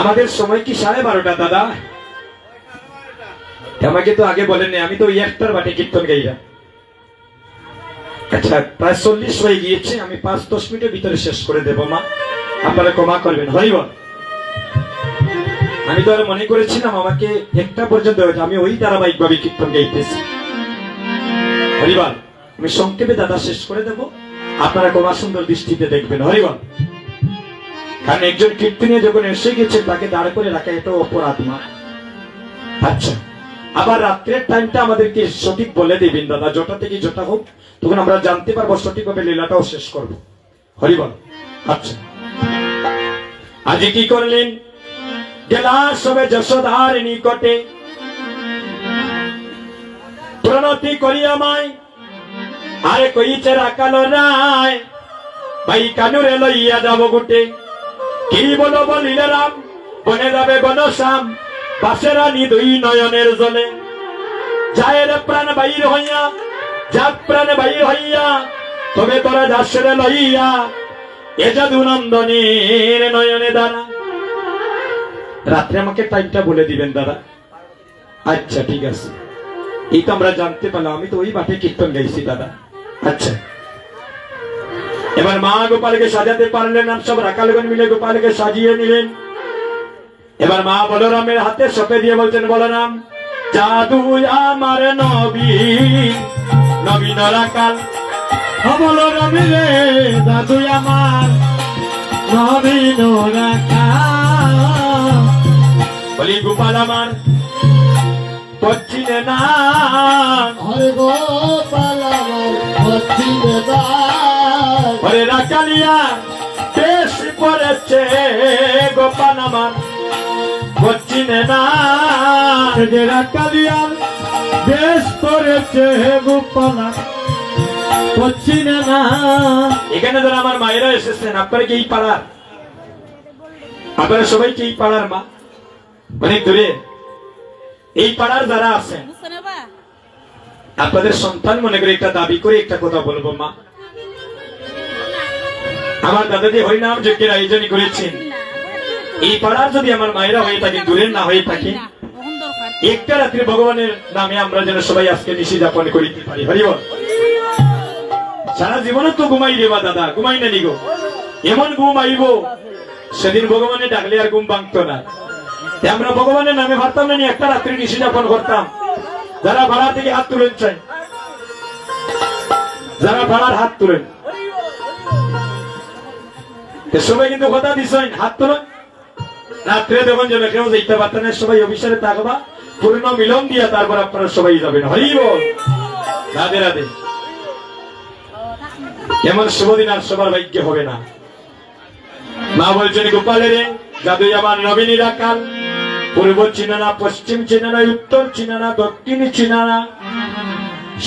আমাদের সময় কি 12:30 দাদা? আমাকে তো আগে বলেননি, আমি তো ওই 1টার বাটে কীর্তন গাইলাম। আচ্ছা, প্রায় 40 হয়ে গিয়েছে, আমি 5-10 মিনিটের ভিতরে শেষ করে দেব মা, আপনারা ক্ষমা করবেন। হরিবল। আমি তো আর মনে করেছিলাম আমাকে 1টা পর্যন্ত হয়েছে, আমি ওই ধারাবাহিক ভাবে কীর্তন গাইতেছি। হরিবল। আমি সংক্ষেপে দাদা শেষ করে দেব, আপনারা ক্ষমা সুন্দর দৃষ্টিতে দেখবেন। হরিবল। কারণ একজন কীর্তনীয় যখন এসে গেছে, তাকে দাঁড় করে রাখা এটা অপরাধ মা। আচ্ছা, আবার রাত্রের টাইমটা আমাদেরকে সঠিক বলে দিবেন দাদা, যটা থেকে যটা হোক, তখন আমরা জানতে পারবো সঠিকভাবে লীলাটাও শেষ করব। হরিবল। আচ্ছা, আজ কি করলেন? গেলা সবে যশোদার নিকটে, প্রণতি করিয়া মাই আরে কইছে রাখাল রায়, ভাই কানুরে লইয়া যাব গোটে। কি বলো বলিলে রাম, বনে যাবে গণশ্যাম, পাশেরানি 2 নয়নের জলে। যায় প্রাণ বাইর হইয়া, যাক প্রাণ বাইর হইয়া, তবে তোরা যাসরে লইয়া, এ যাদু নন্দনের নয়নে দানা। রাত্রে আমাকে টাইমটা বলে দিবেন দাদা। আচ্ছা ঠিক আছে, এই তো আমরা জানতে পারলাম, আমি তো ওই বাটে কীর্তন গাইছি দাদা। আচ্ছা, এবার মা গোপালকে সাজাতে পারলেন না, সব রাখালগণ মিলে গোপালকে সাজিয়ে নিলেন। এবার মা বলরামের হাতে সপে দিয়ে বলছেন, বলরাম জাদু আমার নবীন, নবীন রাখাল। বলরাম রে দাদু আমার নবীন রাখাল। বলি গোপাল আমার পচ্ছিনে না, হরে গোপাল আমার পশ্চিমে হরে রাখালিয়া বেশ পড়েছে, গোপাল আমার পচ্ছিনে না। যে রাখালিয়ার বেশ করেছে গোপাল পশ্চিমে না। এখানে যারা আমার মায়েরা এসেছেন, আপনারা কি এই পাড়ার? আপনারা সবাই কি এই পাড়ার মা? অনেক দূরে এই পাড়ার যারা আছেন, আপনাদের সন্তান মনে করে একটা দাবি করে একটা কথা বলবো মা। আমার দাদাজি হরিনাম যজ্ঞের আয়োজনই করেছেন, এই পাড়ার যদি আমার মায়েরা হয়ে থাকে, দূরের না হয়ে থাকে, একটা রাত্রি ভগবানের নামে আমরা যেন সবাই আজকে নিশি যাপন করিতে পারি। হরিবল। সারা জীবনে তো ঘুমাই রে বা দাদা, ঘুমাই না নিগো, এমন ঘুম আইব সেদিন ভগবানের ডাকলে আর ঘুম ভাঙতো না। আমরা ভগবানের নামে ভাবতাম না, একটা রাত্রি নিশি যাপন করতাম। যারা ভাড়া থেকে হাত তুলে চাই, যারা পাড়ার হাত তুলেন, সবাই কিন্তু কথা দিছেন, হাত তুলেন। রাত্রে যখন যাবে কেউ যেতে পারতেন না, সবাই অফিসারে থাকবা, পূর্ণ মিলন দিয়া তারপর আপনারা সবাই যাবেন। হরি বল, রাধে রাধে। এমন শুভদিন আর সবার ভাগ্যে হবে না। মা বলছেন গোপালের জাদুই আমার নবীনী রাখাল, পূর্ব চিনে না, পশ্চিম চিনে না, উত্তর চিনে না, দক্ষিণ চিনে না,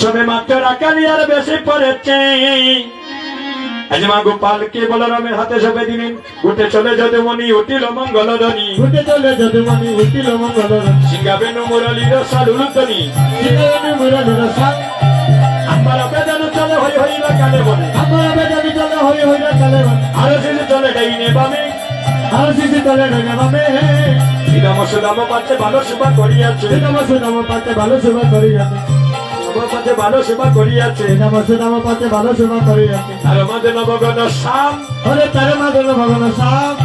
সবে মাত্র রাখালি আর বেশি পড়েছে। আজ মা গোপালকে বলরামের হাতে সবে দিলেন, উঠে চলে যদুমণি উঠিল মঙ্গলধ্বনি, উঠে চলে যদুমণি উঠিল মঙ্গলধ্বনি, সিংহাবেনু মুরলীর সালুলধ্বনি, সিংহাবেনু মুরলীর সাল, আমার বেদন চলে হই হই রাখালে বলে, আমার বেদন চলে হই হই রাখালে বলে, আর শিশু চলে ডাইনে বামে, আর শিশু চলে ডাইনে বামে, শ্রীরাম সুদাম পাচ্ছে ভালো সেবা করিয়াছে, শ্রীরাম সুদাম পাচ্ছে ভালো সেবা করিয়াছে, পাচ্ছে ভালো সেবা করিয়াছে, শ্রীরাম সুদাম পাচ্ছে ভালো সেবা করিয়াছে। আর মাঝে নবগণ শ্যাম, ওরে তার মাঝে ভগবান সাপ,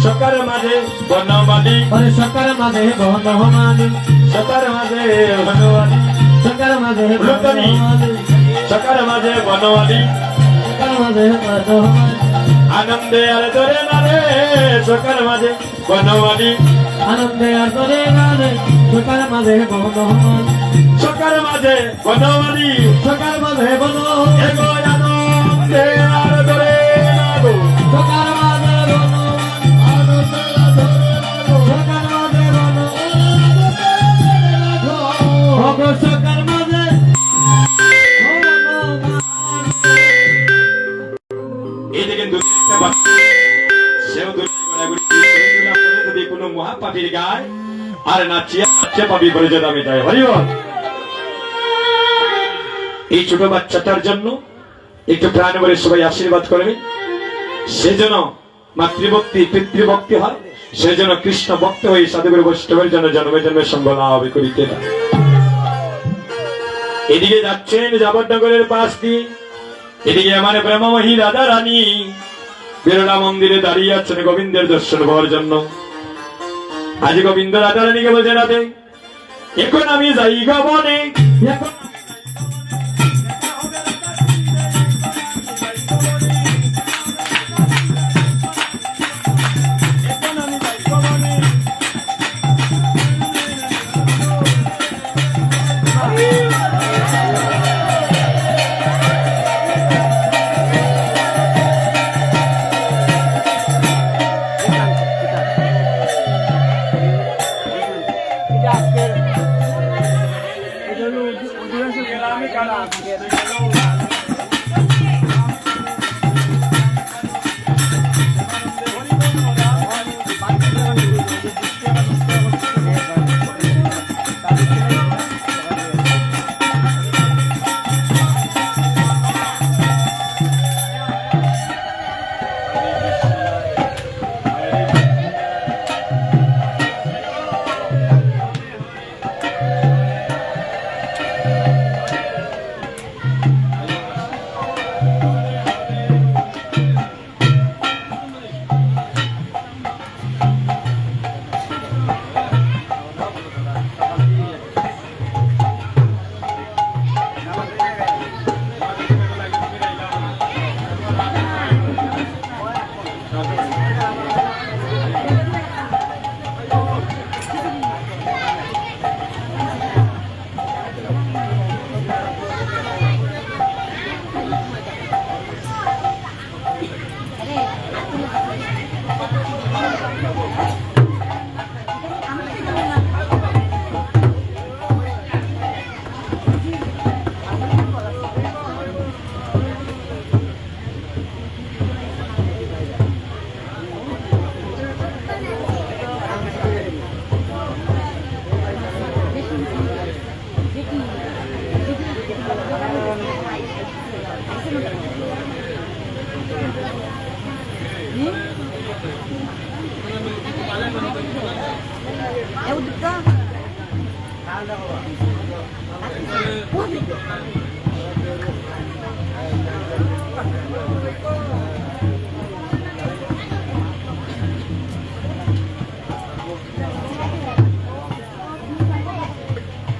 সকার মাঝে বনমালী, ওরে সকার মাঝে বনমালী, সকার মাঝে বনমালী, সকার মাঝে বনমালী, সকার মাঝে বনমালী, সকার মাঝে বনমালী, আনন্দে আর ধরে নারে, সকার মাঝে বনমালী, আনন্দে আর ধরে নারে, সকার মাঝে বনমালী, সকার মাঝে বনমালী, সকার মাঝে বন, এগো আনন্দে আর ধরে নারো, সকার মাঝে বন, সকার মাঝে বন, ওগো সকার মাঝে এই দেখেন দুর্নীতিটা বাড়ছে, সেও দুর্নীতি ঘোরাঘুরি করে যদি কোনো মহাপাপীর গায় আর নাচিয়া নাচিয়া পাপি করে যদি আমি যাই। হরি বল। এই ছোট বাচ্চাটার জন্য একটু প্রাণ ভরে সবাই আশীর্বাদ করবেন, সেজন্য মাতৃভক্তি পিতৃভক্তি হয়, সেজন্য কৃষ্ণ ভক্ত হয়ে সাধুগুরু বৈষ্ণবের জন্য জন্মে জন্মে সঙ্গ লাভ করিতে না। এদিকে যাচ্ছেন যাবতনগরের পাশ দিয়ে, এদিকে আমার প্রেমময়ী রাধা রানী বিরলা মন্দিরে দাঁড়িয়ে আছেন গোবিন্দের দর্শন পাওয়ার জন্য। আজ গোবিন্দ রাধা রানীকে বলছে, রাধে এখন আমি যাই গো বনে, এখন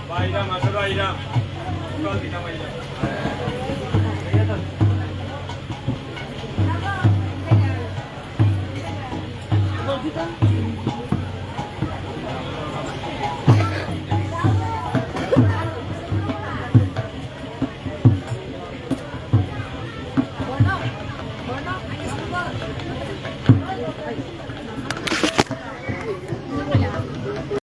বাইরা মাসে বাইরা চল দিনা বাইরা